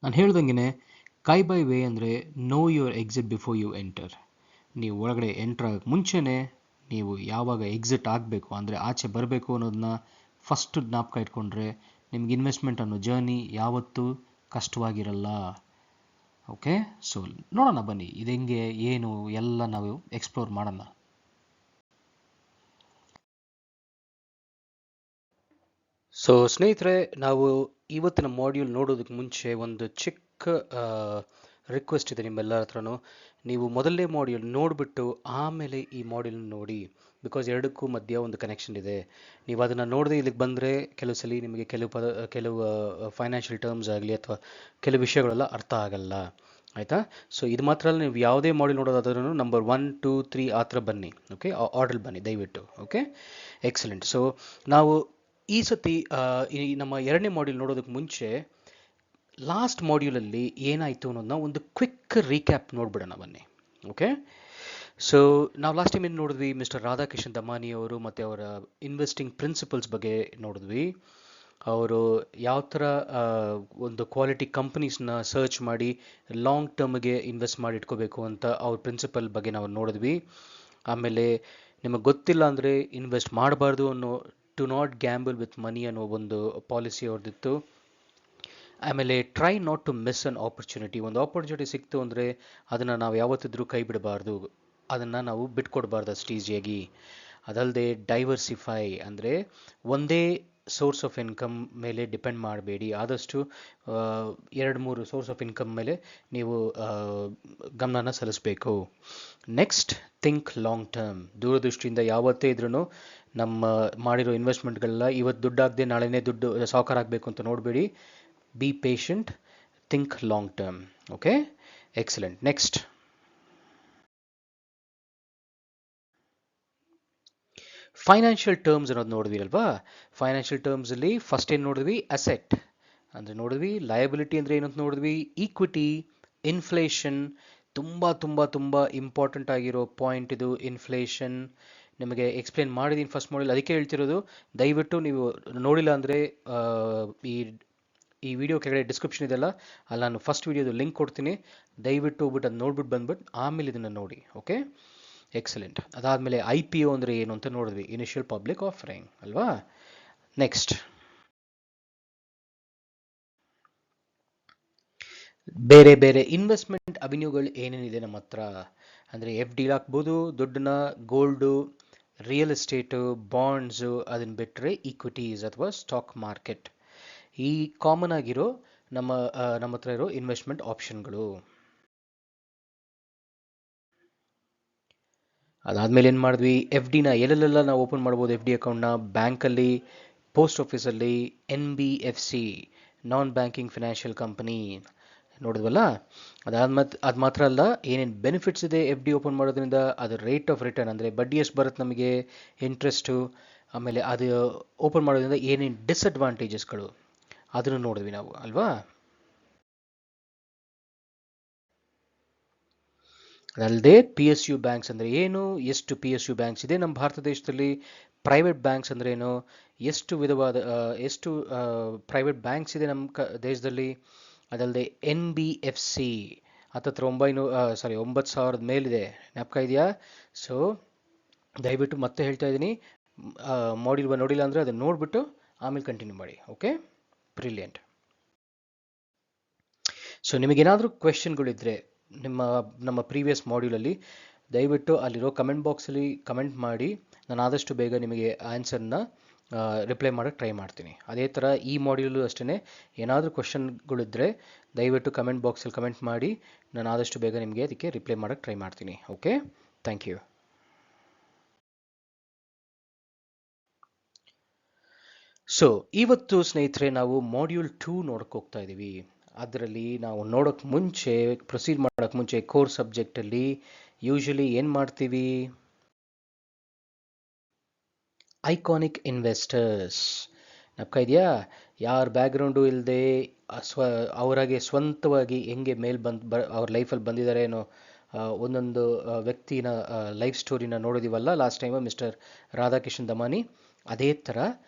ನಾನು ಹೇಳ್ದಂಗೆ ಕೈ ಬೈ ವೇ ಅಂದರೆ know your exit before you enter. ನೀವು ಒಳಗಡೆ ಎಂಟ್ರ್ ಆಗೋಕ್ಕೆ ಮುಂಚೆನೇ ನೀವು ಯಾವಾಗ ಎಕ್ಸಿಟ್ ಆಗಬೇಕು ಅಂದರೆ ಆಚೆ ಬರಬೇಕು ಅನ್ನೋದನ್ನ ಫಸ್ಟ್ ಜ್ಞಾಪಕ ಇಟ್ಕೊಂಡ್ರೆ ನಿಮ್ಗೆ ಇನ್ವೆಸ್ಟ್ಮೆಂಟ್ ಅನ್ನೋ ಜರ್ನಿ ಯಾವತ್ತೂ ಕಷ್ಟವಾಗಿರಲ್ಲ. ಓಕೆ, ಸೊ ನೋಡೋಣ ಬನ್ನಿ ಇದು ಹೆಂಗೆ ಏನು ಎಲ್ಲ ನಾವು ಎಕ್ಸ್ಪ್ಲೋರ್ ಮಾಡೋಣ. ಸೊ ಸ್ನೇಹಿತರೆ, ನಾವು ಇವತ್ತಿನ ಮಾಡ್ಯೂಲ್ ನೋಡೋದಕ್ಕೆ ಮುಂಚೆ ಒಂದು ಚಿಕ್ಕ ರಿಕ್ವೆಸ್ಟ್ ಇದೆ ನಿಮ್ಮೆಲ್ಲರ ಹತ್ರನೂ. ನೀವು ಮೊದಲನೇ ಮಾಡ್ಯೂಲ್ ನೋಡಿಬಿಟ್ಟು ಆಮೇಲೆ ಈ ಮಾಡ್ಯೂಲ್ ನೋಡಿ, ಬಿಕಾಸ್ ಎರಡಕ್ಕೂ ಮಧ್ಯ ಒಂದು ಕನೆಕ್ಷನ್ ಇದೆ. ನೀವು ಅದನ್ನು ನೋಡದೆ ಇಲ್ಲಿಗೆ ಬಂದರೆ ಕೆಲವು ಸಲ ನಿಮಗೆ ಕೆಲವು ಫೈನಾನ್ಷಿಯಲ್ ಟರ್ಮ್ಸ್ ಆಗಲಿ ಅಥವಾ ಕೆಲವು ವಿಷಯಗಳೆಲ್ಲ ಅರ್ಥ ಆಗಲ್ಲ, ಆಯಿತಾ? ಸೊ ಇದು ಮಾತ್ರ ಅಲ್ಲ, ನೀವು ಯಾವುದೇ ಮಾಡ್ಯೂಲ್ ನೋಡೋದಾದ್ರೂ ನಂಬರ್ 1, 2, 3 ಆ ಥರ ಬನ್ನಿ. ಓಕೆ, ಆರ್ಡರ್ ಬನ್ನಿ ದಯವಿಟ್ಟು. Okay, excellent. ಸೊ ನಾವು ಈ ಸತಿ ಈ ನಮ್ಮ ಎರಡನೇ ಮಾಡ್ಯೂಲ್ ನೋಡೋದಕ್ಕೆ ಮುಂಚೆ ಲಾಸ್ಟ್ ಮಾಡ್ಯೂಲಲ್ಲಿ ಏನಾಯಿತು ಅನ್ನೋದನ್ನ ಒಂದು ಕ್ವಿಕ್ ರೀಕ್ಯಾಪ್ ನೋಡ್ಬಿಡೋಣ ಬನ್ನಿ. ಓಕೆ, ಸೊ ನಾವು ಲಾಸ್ಟ್ ಟೈಮ್ ಏನು ನೋಡಿದ್ವಿ, ಮಿಸ್ಟರ್ ರಾಧಾಕಿಶನ್ ದಮಾನಿ ಅವರು ಮತ್ತು ಅವರ ಇನ್ವೆಸ್ಟಿಂಗ್ ಪ್ರಿನ್ಸಿಪಲ್ಸ್ ಬಗ್ಗೆ ನೋಡಿದ್ವಿ. ಅವರು ಯಾವ ಥರ ಒಂದು ಕ್ವಾಲಿಟಿ ಕಂಪನೀಸ್ನ ಸರ್ಚ್ ಮಾಡಿ ಲಾಂಗ್ ಟರ್ಮ್ಗೆ ಇನ್ವೆಸ್ಟ್ ಮಾಡಿ ಇಟ್ಕೋಬೇಕು ಅಂತ ಅವ್ರ ಪ್ರಿನ್ಸಿಪಲ್ ಬಗ್ಗೆ ನಾವು ನೋಡಿದ್ವಿ. ಆಮೇಲೆ ನಿಮಗೆ ಗೊತ್ತಿಲ್ಲ ಅಂದರೆ ಇನ್ವೆಸ್ಟ್ ಮಾಡಬಾರ್ದು ಅನ್ನೋ to not gamble with money ಅನ್ನೋ ಒಂದು ಪಾಲಿಸಿ ಅವ್ರದ್ದಿತ್ತು. ಆಮೇಲೆ try not to miss an opportunity. ಒಂದು ಆಪರ್ಚುನಿಟಿ ಸಿಕ್ತು ಅಂದರೆ ಅದನ್ನು ನಾವು ಯಾವತ್ತಿದ್ರೂ ಕೈ ಬಿಡಬಾರ್ದು, ಅದನ್ನು ನಾವು ಬಿಟ್ಕೊಡ್ಬಾರ್ದು ಅಷ್ಟು ಈಸಿಯಾಗಿ. ಅದಲ್ಲದೆ ಡೈವರ್ಸಿಫೈ ಅಂದರೆ ಒಂದೇ ಸೋರ್ಸ್ ಆಫ್ ಇನ್ಕಮ್ ಮೇಲೆ ಡಿಪೆಂಡ್ ಮಾಡಬೇಡಿ, ಆದಷ್ಟು 2-3 ಸೋರ್ಸ್ ಆಫ್ ಇನ್ಕಮ್ ಮೇಲೆ ನೀವು ಗಮನನ ಸಲ್ಲಿಸಬೇಕು. Next, think long term. ದೂರದೃಷ್ಟಿಯಿಂದ ಯಾವತ್ತೇ ಇದ್ರೂ ನಮ್ಮ ಮಾಡಿರೋ ಇನ್ವೆಸ್ಟ್ಮೆಂಟ್ಗಳೆಲ್ಲ ಇವತ್ತು ದುಡ್ಡಾಗದೆ ನಾಳೆನೇ ದುಡ್ಡು ಸಾಕಾರ ಆಗಬೇಕು ಅಂತ ನೋಡಬೇಡಿ. B patient, think long term. Okay, excellent. Next, financial terms ಅನ್ನೋದು ನೋಡಿದ್ವಿ ಅಲ್ವಾ. ಫೈನಾನ್ಷಿಯಲ್ ಟರ್ಮ್ಸಲ್ಲಿ ಫಸ್ಟ್ ಏನು ನೋಡಿದ್ವಿ, ಅಸೆಟ್ ಅಂದರೆ ನೋಡಿದ್ವಿ, ಲಯಬಿಲಿಟಿ ಅಂದರೆ ಏನಂತ ನೋಡಿದ್ವಿ, ಈಕ್ವಿಟಿ, ಇನ್ಫ್ಲೇಷನ್. ತುಂಬ ತುಂಬ ತುಂಬ ಇಂಪಾರ್ಟೆಂಟ್ ಆಗಿರೋ ಪಾಯಿಂಟ್ ಇದು ಇನ್ಫ್ಲೇಷನ್. ನಿಮಗೆ ಎಕ್ಸ್ಪ್ಲೇನ್ ಮಾಡಿದ್ದೀನಿ ಫಸ್ಟ್ ಮಾಡ್ಯೂಲ್, ಅದಕ್ಕೆ ಹೇಳ್ತಿರೋದು. ದಯವಿಟ್ಟು ನೀವು ನೋಡಿಲ್ಲ ಅಂದರೆ ಈ ವಿಡಿಯೋ ಕೆಳಗಡೆ ಡಿಸ್ಕ್ರಿಪ್ಷನ್ ಇದೆಲ್ಲ, ಅಲ್ಲಿ ನಾನು ಫಸ್ಟ್ ವಿಡಿಯೋದು ಲಿಂಕ್ ಕೊಡ್ತೀನಿ, ದಯವಿಟ್ಟು ಹೋಗ್ಬಿಟ್ಟು ಅದು ನೋಡ್ಬಿಟ್ಟು ಬಂದ್ಬಿಟ್ಟು ಆಮೇಲೆ ಇದನ್ನು ನೋಡಿ. Okay, excellent. ಅದಾದಮೇಲೆ IPO ಅಂದರೆ ಏನು ಅಂತ ನೋಡಿದ್ವಿ, ಇನಿಷಿಯಲ್ ಪಬ್ಲಿಕ್ ಆಫರಿಂಗ್ ಅಲ್ವಾ. ನೆಕ್ಸ್ಟ್, ಬೇರೆ ಬೇರೆ ಇನ್ವೆಸ್ಟ್ಮೆಂಟ್ ಅವೆನ್ಯೂಗಳು ಏನೇನಿದೆ ನಮ್ಮ ಹತ್ರ ಅಂದರೆ FD ಹಾಕ್ಬೋದು ದುಡ್ಡನ್ನ, ಗೋಲ್ಡು, ರಿಯಲ್ ಎಸ್ಟೇಟು, ಬಾಂಡ್ಸು, ಅದನ್ನು ಬಿಟ್ಟರೆ ಈಕ್ವಿಟೀಸ್ ಅಥವಾ ಸ್ಟಾಕ್ ಮಾರ್ಕೆಟ್. ಈ ಕಾಮನ್ ಆಗಿರೋ ನಮ್ಮ ಹತ್ರ ಇರೋ ಇನ್ವೆಸ್ಟ್ಮೆಂಟ್ ಆಪ್ಷನ್ಗಳು. ಅದಾದಮೇಲೆ ಏನು ಮಾಡಿದ್ವಿ, FDನ ಎಲ್ಲೆಲ್ಲ ನಾವು ಓಪನ್ ಮಾಡ್ಬೋದು. FD ಅಕೌಂಟ್ನ ಬ್ಯಾಂಕಲ್ಲಿ, ಪೋಸ್ಟ್ ಆಫೀಸಲ್ಲಿ, NBFC, non banking financial company ನೋಡಿದ್ವಲ್ಲ. ಅದು ಮಾತ್ರ ಅಲ್ಲ, ಏನೇನು ಬೆನಿಫಿಟ್ಸ್ ಇದೆ FD ಓಪನ್ ಮಾಡೋದ್ರಿಂದ, ಅದು ರೇಟ್ ಆಫ್ ರಿಟರ್ನ್ ಅಂದರೆ ಬಡ್ಡಿ ಎಷ್ಟು ಬರುತ್ತೆ ನಮಗೆ, ಇಂಟ್ರೆಸ್ಟು, ಆಮೇಲೆ ಅದು ಓಪನ್ ಮಾಡೋದ್ರಿಂದ ಏನೇನು ಡಿಸ್ಅಡ್ವಾಂಟೇಜಸ್ಗಳು ಅದನ್ನು ನೋಡಿದ್ವಿ ನಾವು ಅಲ್ವಾ. ಅದಲ್ಲದೆ PSU ಬ್ಯಾಂಕ್ಸ್ ಅಂದರೆ ಏನು, ಎಷ್ಟು PSU ಬ್ಯಾಂಕ್ಸ್ ಇದೆ ನಮ್ಮ ಭಾರತ ದೇಶದಲ್ಲಿ, ಪ್ರೈವೇಟ್ ಬ್ಯಾಂಕ್ಸ್ ಅಂದರೆ ಏನು, ಎಷ್ಟು ವಿಧವಾದ ಎಷ್ಟು ಪ್ರೈವೇಟ್ ಬ್ಯಾಂಕ್ಸ್ ಇದೆ ನಮ್ಮ ದೇಶದಲ್ಲಿ. ಅದಲ್ಲದೆ NBFC ಹತ್ತತ್ರ 9,000 ಮೇಲಿದೆ, ಜ್ಞಾಪಕ ಇದೆಯಾ? ಸೊ ದಯವಿಟ್ಟು ಮತ್ತೆ ಹೇಳ್ತಾ ಇದ್ದೀನಿ, ಮಾಡ್ಯೂಲ್ 1 ನೋಡಿಲ್ಲ ಅಂದರೆ ಅದನ್ನು ನೋಡಿಬಿಟ್ಟು ಆಮೇಲೆ ಕಂಟಿನ್ಯೂ ಮಾಡಿ. Okay, brilliant. ಸೊ ನಿಮಗೇನಾದರೂ ಕ್ವೆಶನ್ಗಳಿದ್ದರೆ ನಮ್ಮ ಪ್ರೀವಿಯಸ್ ಮಾಡ್ಯೂಲಲ್ಲಿ, ದಯವಿಟ್ಟು ಅಲ್ಲಿರೋ ಕಮೆಂಟ್ ಬಾಕ್ಸಲ್ಲಿ ಕಮೆಂಟ್ ಮಾಡಿ, ನಾನು ಆದಷ್ಟು ಬೇಗ ನಿಮಗೆ ಆನ್ಸರ್ನ ರಿಪ್ಲೈ ಮಾಡೋಕ್ಕೆ ಟ್ರೈ ಮಾಡ್ತೀನಿ. ಅದೇ ಥರ ಈ ಮಾಡ್ಯೂಲು ಅಷ್ಟೇ, ಏನಾದರೂ ಕ್ವೆಶನ್ಗಳಿದ್ದರೆ ದಯವಿಟ್ಟು ಕಮೆಂಟ್ ಬಾಕ್ಸಲ್ಲಿ ಕಮೆಂಟ್ ಮಾಡಿ, ನಾನು ಆದಷ್ಟು ಬೇಗ ನಿಮಗೆ ಅದಕ್ಕೆ ರಿಪ್ಲೈ ಮಾಡೋಕ್ಕೆ ಟ್ರೈ ಮಾಡ್ತೀನಿ. Okay, thank you. ಸೊ ಇವತ್ತು ಸ್ನೇಹಿತರೆ ನಾವು ಮಾಡ್ಯೂಲ್ 2 ನೋಡಕ್ಕೆ ಹೋಗ್ತಾ ಇದ್ದೀವಿ. ಅದರಲ್ಲಿ ನಾವು ನೋಡೋಕ್ಕೆ ಮುಂಚೆ, ಪ್ರೊಸೀಡ್ ಮಾಡೋಕ್ಕೆ ಮುಂಚೆ, ಕೋರ್ ಸಬ್ಜೆಕ್ಟಲ್ಲಿ ಯೂಶಲಿ ಏನು ಮಾಡ್ತೀವಿ, ಐಕಾನಿಕ್ ಇನ್ವೆಸ್ಟರ್ಸ್ ನಪ್ಕ ಇದೆಯಾ, ಯಾರ ಬ್ಯಾಕ್ಗ್ರೌಂಡು ಇಲ್ಲದೆ ಅವರಾಗೆ ಸ್ವಂತವಾಗಿ ಹೆಂಗೆ ಅವ್ರ ಲೈಫಲ್ಲಿ ಬಂದಿದ್ದಾರೆ ಅನ್ನೋ ಒಂದೊಂದು ವ್ಯಕ್ತಿನ ಲೈಫ್ ಸ್ಟೋರಿನ ನೋಡಿದೀವಲ್ಲ last time, mister Radhakishan Damani. ಅದೇ ಥರ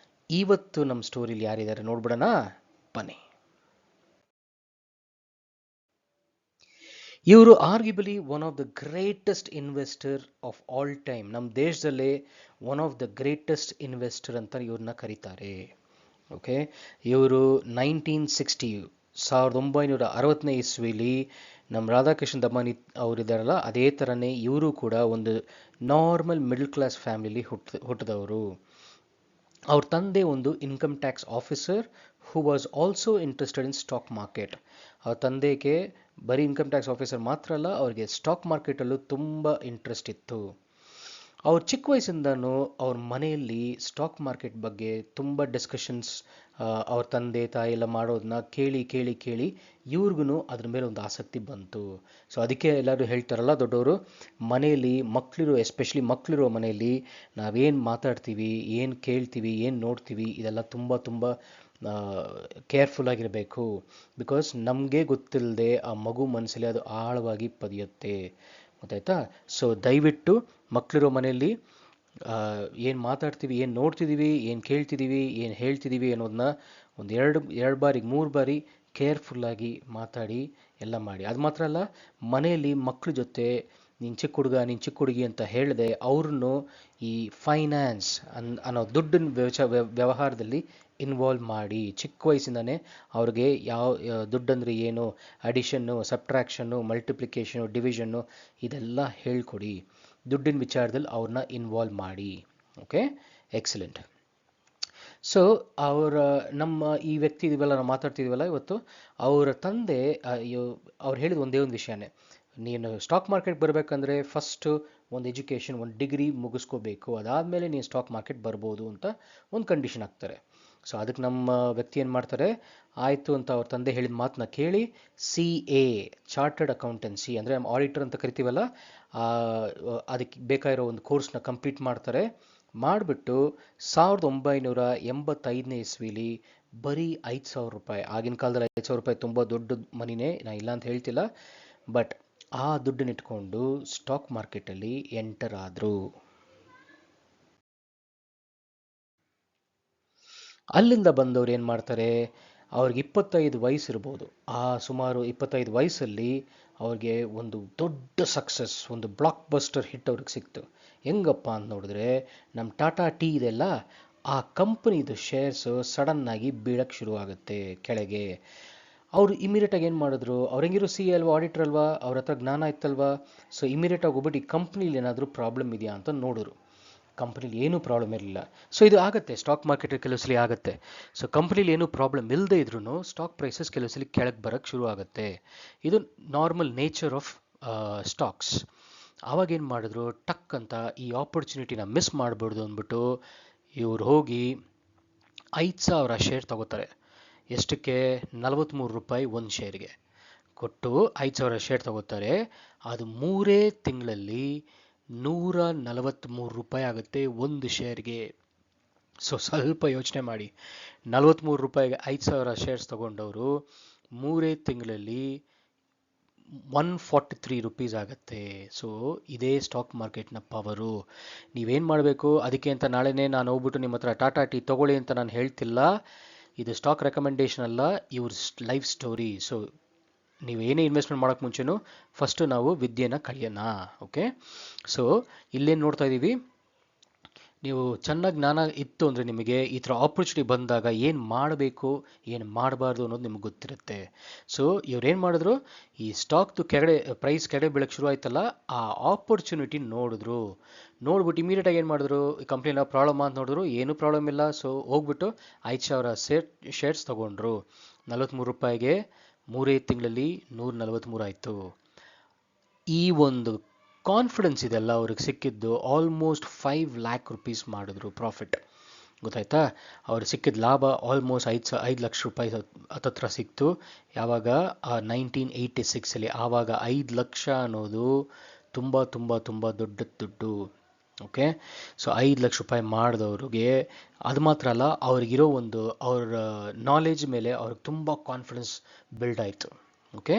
ಇವತ್ತು ನಮ್ಮ ಸ್ಟೋರಿಲಿ ಯಾರಿದ್ದಾರೆ ನೋಡ್ಬಿಡೋಣ ಬನ್ನಿ. ಇವರು arguably one of the greatest investor of all time. ನಮ್ಮ ದೇಶದಲ್ಲೇ one of the greatest investor ಅಂತ ಇವ್ರನ್ನ ಕರೀತಾರೆ. ಓಕೆ, ಇವರು 1960 1960ನೇ ಇಸ್ವಿಲಿ ನಮ್ಮ ರಾಧಾಕೃಷ್ಣ ದಮಾನಿ ಅವರಿದ್ದಾರಲ್ಲ, ಅದೇ ಥರನೇ ಇವರು ಕೂಡ ಒಂದು ನಾರ್ಮಲ್ ಮಿಡಲ್ ಕ್ಲಾಸ್ ಫ್ಯಾಮಿಲಿ ಹುಟ್ಟಿದವರು. ಅವ್ರ ತಂದೆ ಒಂದು income tax officer who was also interested in stock market. ಅವ್ರ ತಂದೆಗೆ ಬರೀ ಇನ್ಕಮ್ ಟ್ಯಾಕ್ಸ್ ಆಫೀಸರ್ ಮಾತ್ರ ಅಲ್ಲ, ಅವ್ರಿಗೆ ಸ್ಟಾಕ್ ಮಾರ್ಕೆಟಲ್ಲೂ ತುಂಬ ಇಂಟ್ರೆಸ್ಟ್ ಇತ್ತು. ಅವ್ರ ಚಿಕ್ಕ ವಯಸ್ಸಿಂದನೂ ಅವ್ರ ಮನೆಯಲ್ಲಿ ಸ್ಟಾಕ್ ಮಾರ್ಕೆಟ್ ಬಗ್ಗೆ ತುಂಬ ಡಿಸ್ಕಷನ್ಸ್ ಅವ್ರ ತಂದೆ ತಾಯಿ ಎಲ್ಲ ಮಾಡೋದನ್ನ ಕೇಳಿ ಕೇಳಿ ಕೇಳಿ ಇವ್ರಿಗೂ ಅದ್ರ ಮೇಲೆ ಒಂದು ಆಸಕ್ತಿ ಬಂತು. ಸೊ ಅದಕ್ಕೆ ಎಲ್ಲರೂ ಹೇಳ್ತಾರಲ್ಲ ದೊಡ್ಡವರು, ಮನೆಯಲ್ಲಿ ಮಕ್ಕಳಿರೋ, ಎಸ್ಪೆಷಲಿ ಮಕ್ಕಳಿರೋ ಮನೆಯಲ್ಲಿ ನಾವೇನು ಮಾತಾಡ್ತೀವಿ, ಏನು ಕೇಳ್ತೀವಿ, ಏನು ನೋಡ್ತೀವಿ, ಇದೆಲ್ಲ ತುಂಬ ತುಂಬ ಕೇರ್ಫುಲ್ಲಾಗಿರಬೇಕು. ಬಿಕಾಸ್ ನಮಗೆ ಗೊತ್ತಿಲ್ಲದೆ ಆ ಮಗು ಮನಸ್ಸಲ್ಲಿ ಅದು ಆಳವಾಗಿ ಪದಿಯುತ್ತೆ. ಗೊತ್ತಾಯ್ತಾ? ಸೊ ದಯವಿಟ್ಟು ಮಕ್ಕಳಿರೋ ಮನೆಯಲ್ಲಿ ಏನು ಮಾತಾಡ್ತೀವಿ, ಏನು ನೋಡ್ತಿದ್ದೀವಿ, ಏನು ಕೇಳ್ತಿದ್ದೀವಿ, ಏನು ಹೇಳ್ತಿದ್ದೀವಿ ಅನ್ನೋದನ್ನ ಒಂದು ಎರಡು ಬಾರಿ 3 ಬಾರಿ ಕೇರ್ಫುಲ್ಲಾಗಿ ಮಾತಾಡಿ ಎಲ್ಲ ಮಾಡಿ. ಅದು ಮಾತ್ರ ಅಲ್ಲ, ಮನೆಯಲ್ಲಿ ಮಕ್ಕಳ ಜೊತೆ ನೀನು ಚಿಕ್ಕ ಹುಡುಗ, ನೀನು ಚಿಕ್ಕ ಹುಡುಗಿ ಅಂತ ಹೇಳಿದೆ ಅವ್ರನ್ನು ಈ ಫೈನಾನ್ಸ್ ಅನ್ನೋ ದುಡ್ಡಿನ ವ್ಯವಹಾರದಲ್ಲಿ ಇನ್ವಾಲ್ವ್ ಮಾಡಿ. ಚಿಕ್ಕ ವಯಸ್ಸಿಂದನೇ ಅವ್ರಿಗೆ ದುಡ್ಡಂದ್ರೆ ಏನು, ಅಡಿಷನ್ನು, ಸಬ್ಟ್ರಾಕ್ಷನ್ನು, ಮಲ್ಟಿಪ್ಲಿಕೇಶನು, ಡಿವಿಷನ್ನು ಇದೆಲ್ಲ ಹೇಳ್ಕೊಡಿ. ದುಡ್ಡಿನ ವಿಚಾರದಲ್ಲಿ ಅವ್ರನ್ನ ಇನ್ವಾಲ್ವ್ ಮಾಡಿ. Okay, excellent. ಸೊ ನಮ್ಮ ಈ ವ್ಯಕ್ತಿ ಇದೀವಲ್ಲ, ನಾವು ಮಾತಾಡ್ತಿದ್ದೀವಲ್ಲ ಇವತ್ತು, ಅವರ ತಂದೆ ಅವ್ರು ಹೇಳಿದ ಒಂದೇ ಒಂದು ವಿಷಯನೇ, ನೀನು ಸ್ಟಾಕ್ ಮಾರ್ಕೆಟ್ ಬರಬೇಕಂದ್ರೆ ಫಸ್ಟು ಒಂದು ಎಜುಕೇಷನ್, ಒಂದು ಡಿಗ್ರಿ ಮುಗಿಸ್ಕೋಬೇಕು, ಅದಾದಮೇಲೆ ನೀನು ಸ್ಟಾಕ್ ಮಾರ್ಕೆಟ್ ಬರ್ಬೋದು ಅಂತ ಒಂದು ಕಂಡೀಷನ್ ಹಾಕ್ತಾರೆ. ಸೊ ಅದಕ್ಕೆ ನಮ್ಮ ವ್ಯಕ್ತಿ ಏನು ಮಾಡ್ತಾರೆ, ಆಯಿತು ಅಂತ ಅವ್ರ ತಂದೆ ಹೇಳಿದ ಮಾತನ್ನ ಕೇಳಿ CA ಚಾರ್ಟರ್ಡ್ ಅಕೌಂಟೆನ್ಸಿ ಅಂದರೆ ಆಡಿಟರ್ ಅಂತ ಕರಿತೀವಲ್ಲ, ಅದಕ್ಕೆ ಬೇಕಾಗಿರೋ ಒಂದು ಕೋರ್ಸ್ನ ಕಂಪ್ಲೀಟ್ ಮಾಡ್ತಾರೆ. ಮಾಡಿಬಿಟ್ಟು 1985ನೇ ಇಸ್ವಿಲಿ ಬರೀ 5,000 ರೂಪಾಯಿ, ಆಗಿನ ಕಾಲದಲ್ಲಿ 5,000 ರೂಪಾಯಿ ತುಂಬ ದೊಡ್ಡ ಮನಿನೇ, ನಾ ಇಲ್ಲ ಅಂತ ಹೇಳ್ತಿಲ್ಲ, ಬಟ್ ಆ ದುಡ್ಡನ್ನ ಇಟ್ಕೊಂಡು ಸ್ಟಾಕ್ ಮಾರ್ಕೆಟಲ್ಲಿ ಎಂಟರ್ ಆದರು. ಅಲ್ಲಿಂದ ಬಂದವ್ರು ಏನು ಮಾಡ್ತಾರೆ, ಅವ್ರಿಗೆ 25 ವಯಸ್ಸಿರ್ಬೋದು, ಸುಮಾರು 25 ವಯಸ್ಸಲ್ಲಿ ಅವ್ರಿಗೆ ಒಂದು ದೊಡ್ಡ ಸಕ್ಸಸ್, ಒಂದು ಬ್ಲಾಕ್ ಬಸ್ಟರ್ ಹಿಟ್ ಅವ್ರಿಗೆ ಸಿಕ್ತು. ಹೆಂಗಪ್ಪ ಅಂತ ನೋಡಿದ್ರೆ, ನಮ್ಮ ಟಾಟಾ ಟೀ ಇದೆಲ್ಲ, ಆ ಕಂಪನಿದು ಶೇರ್ಸು ಸಡನ್ನಾಗಿ ಬೀಳಕ್ಕೆ ಶುರು ಆಗುತ್ತೆ ಕೆಳಗೆ. ಅವರು ಇಮಿಡಿಯೇಟಾಗಿ ಏನು ಮಾಡಿದ್ರು, ಅವ್ರು ಹೆಂಗಿರೋ CA ಅಲ್ವಾ, ಆಡಿಟರ್ ಅಲ್ವಾ, ಅವ್ರ ಹತ್ರ ಜ್ಞಾನ ಇತ್ತಲ್ವಾ. ಸೊ ಇಮಿಡಿಯೇಟಾಗಿ ಹೋಗ್ಬಿಟ್ಟು ಈ ಕಂಪ್ನಿಲಿ ಏನಾದರೂ ಪ್ರಾಬ್ಲಮ್ ಇದೆಯಾ ಅಂತ ನೋಡಿದ್ರು. ಕಂಪ್ನಿಲಿ ಏನೂ ಪ್ರಾಬ್ಲಮ್ ಇರಲಿಲ್ಲ. ಸೊ ಇದು ಆಗುತ್ತೆ, ಸ್ಟಾಕ್ ಮಾರ್ಕೆಟಲ್ಲಿ ಕೆಲವು ಸಲ ಆಗುತ್ತೆ. ಸೊ ಕಂಪ್ನಿಲಿ ಏನೂ ಪ್ರಾಬ್ಲಮ್ ಇಲ್ಲದೆ ಇದ್ರೂ ಸ್ಟಾಕ್ ಪ್ರೈಸಸ್ ಕೆಲವು ಸಲ ಕೆಳಗೆ ಬರೋಕ್ಕೆ ಶುರು ಆಗುತ್ತೆ. ಇದು ನಾರ್ಮಲ್ ನೇಚರ್ ಆಫ್ ಸ್ಟಾಕ್ಸ್. ಆವಾಗೇನು ಮಾಡಿದ್ರು, ಟಕ್ ಅಂತ ಈ ಆಪರ್ಚುನಿಟಿನ ಮಿಸ್ ಮಾಡಬಾರ್ದು ಅಂದ್ಬಿಟ್ಟು ಇವ್ರು ಹೋಗಿ 5,000 ಶೇರ್ ತಗೋತಾರೆ. ಎಷ್ಟಕ್ಕೆ? 43 ರೂಪಾಯಿ ಒಂದು ಶೇರ್ಗೆ ಕೊಟ್ಟು 5,000 ಶೇರ್ ತಗೋತಾರೆ. ಅದು 3 ತಿಂಗಳಲ್ಲಿ 143 ರೂಪಾಯಿ ಆಗುತ್ತೆ ಒಂದು ಶೇರ್ಗೆ. ಸೊ ಸ್ವಲ್ಪ ಯೋಚನೆ ಮಾಡಿ, 43 ರೂಪಾಯಿಗೆ 5,000 ಶೇರ್ಸ್ ತಗೊಂಡವರು 3 ತಿಂಗಳಲ್ಲಿ 143 ರೂಪೀಸ್ ಆಗುತ್ತೆ. ಸೊ ಇದೇ ಸ್ಟಾಕ್ ಮಾರ್ಕೆಟ್ನ ಪವರು. ನೀವೇನು ಮಾಡಬೇಕು, ಅದಕ್ಕೆ ಅಂತ ನಾಳೆನೇ ನಾನು ಹೋಗ್ಬಿಟ್ಟು ನಿಮ್ಮ ಹತ್ರ ಟಾಟಾ ಟೀ ತೊಗೊಳ್ಳಿ ಅಂತ ನಾನು ಹೇಳ್ತಿಲ್ಲ. ಇದು ಸ್ಟಾಕ್ ರೆಕಮೆಂಡೇಶನ್ ಅಲ್ಲ, ಇವ್ರ ಲೈಫ್ ಸ್ಟೋರಿ. ಸೊ ನೀವು ಏನೇ ಇನ್ವೆಸ್ಟ್ಮೆಂಟ್ ಮಾಡೋಕ್ಕೆ ಮುಂಚೆನೂ ಫಸ್ಟು ನಾವು ವಿದ್ಯೆನ ಕಲಿಯೋಣ. ಓಕೆ, ಸೊ ಇಲ್ಲೇನು ನೋಡ್ತಾ ಇದ್ದೀವಿ, ನೀವು ಚೆನ್ನಾಗಿ ಜ್ಞಾನ ಇತ್ತು ಅಂದರೆ ನಿಮಗೆ ಈ ಥರ ಆಪರ್ಚುನಿಟಿ ಬಂದಾಗ ಏನು ಮಾಡಬೇಕು, ಏನು ಮಾಡಬಾರ್ದು ಅನ್ನೋದು ನಿಮ್ಗೆ ಗೊತ್ತಿರುತ್ತೆ. ಸೊ ಇವ್ರೇನು ಮಾಡಿದ್ರು, ಈ ಸ್ಟಾಕ್ದು ಪ್ರೈಸ್ ಕೆಳಗೆ ಬೀಳಕ್ಕೆ ಶುರು ಆಯ್ತಲ್ಲ, ಆ ಆಪರ್ಚುನಿಟಿ ನೋಡ್ಬಿಟ್ಟು ಇಮಿಡಿಯೇಟಾಗಿ ಏನು ಮಾಡಿದ್ರು, ಈ ಕಂಪ್ನಿನ ಪ್ರಾಬ್ಲಮ್ ಅಂತ ನೋಡಿದ್ರು, ಏನೂ ಪ್ರಾಬ್ಲಮ್ ಇಲ್ಲ. ಸೊ ಹೋಗ್ಬಿಟ್ಟು 5,000 ಶೇರ್ಸ್ ತೊಗೊಂಡ್ರು. 43 ರೂಪಾಯಿಗೆ 3 ತಿಂಗಳಲ್ಲಿ 143 ಆಯಿತು. ಈ ಒಂದು ಕಾನ್ಫಿಡೆನ್ಸ್ ಇದೆಲ್ಲ ಅವ್ರಿಗೆ ಸಿಕ್ಕಿದ್ದು ಆಲ್ಮೋಸ್ಟ್ 5 lakh rupees ಮಾಡಿದ್ರು ಪ್ರಾಫಿಟ್. ಗೊತ್ತಾಯ್ತಾ? ಅವ್ರಿಗೆ ಸಿಕ್ಕಿದ ಲಾಭ ಆಲ್ಮೋಸ್ಟ್ 5 ಲಕ್ಷ ರೂಪಾಯಿ ಹತ್ತತ್ರ ಸಿಕ್ತು. ಯಾವಾಗ? 1986ಅಲ್ಲಿ. ಆವಾಗ 5 ಲಕ್ಷ ಅನ್ನೋದು ತುಂಬ ತುಂಬ ತುಂಬ ದೊಡ್ಡ ದುಡ್ಡು. ಓಕೆ, ಸೊ 5 ಲಕ್ಷ ರೂಪಾಯಿ ಮಾಡಿದವ್ರಿಗೆ ಅದು ಮಾತ್ರ ಅಲ್ಲ, ಅವ್ರಿಗಿರೋ ಒಂದು ಅವ್ರ ನಾಲೆಜ್ ಮೇಲೆ ಅವ್ರಿಗೆ ತುಂಬ ಕಾನ್ಫಿಡೆನ್ಸ್ ಬಿಲ್ಡ್ ಆಯಿತು. ಓಕೆ,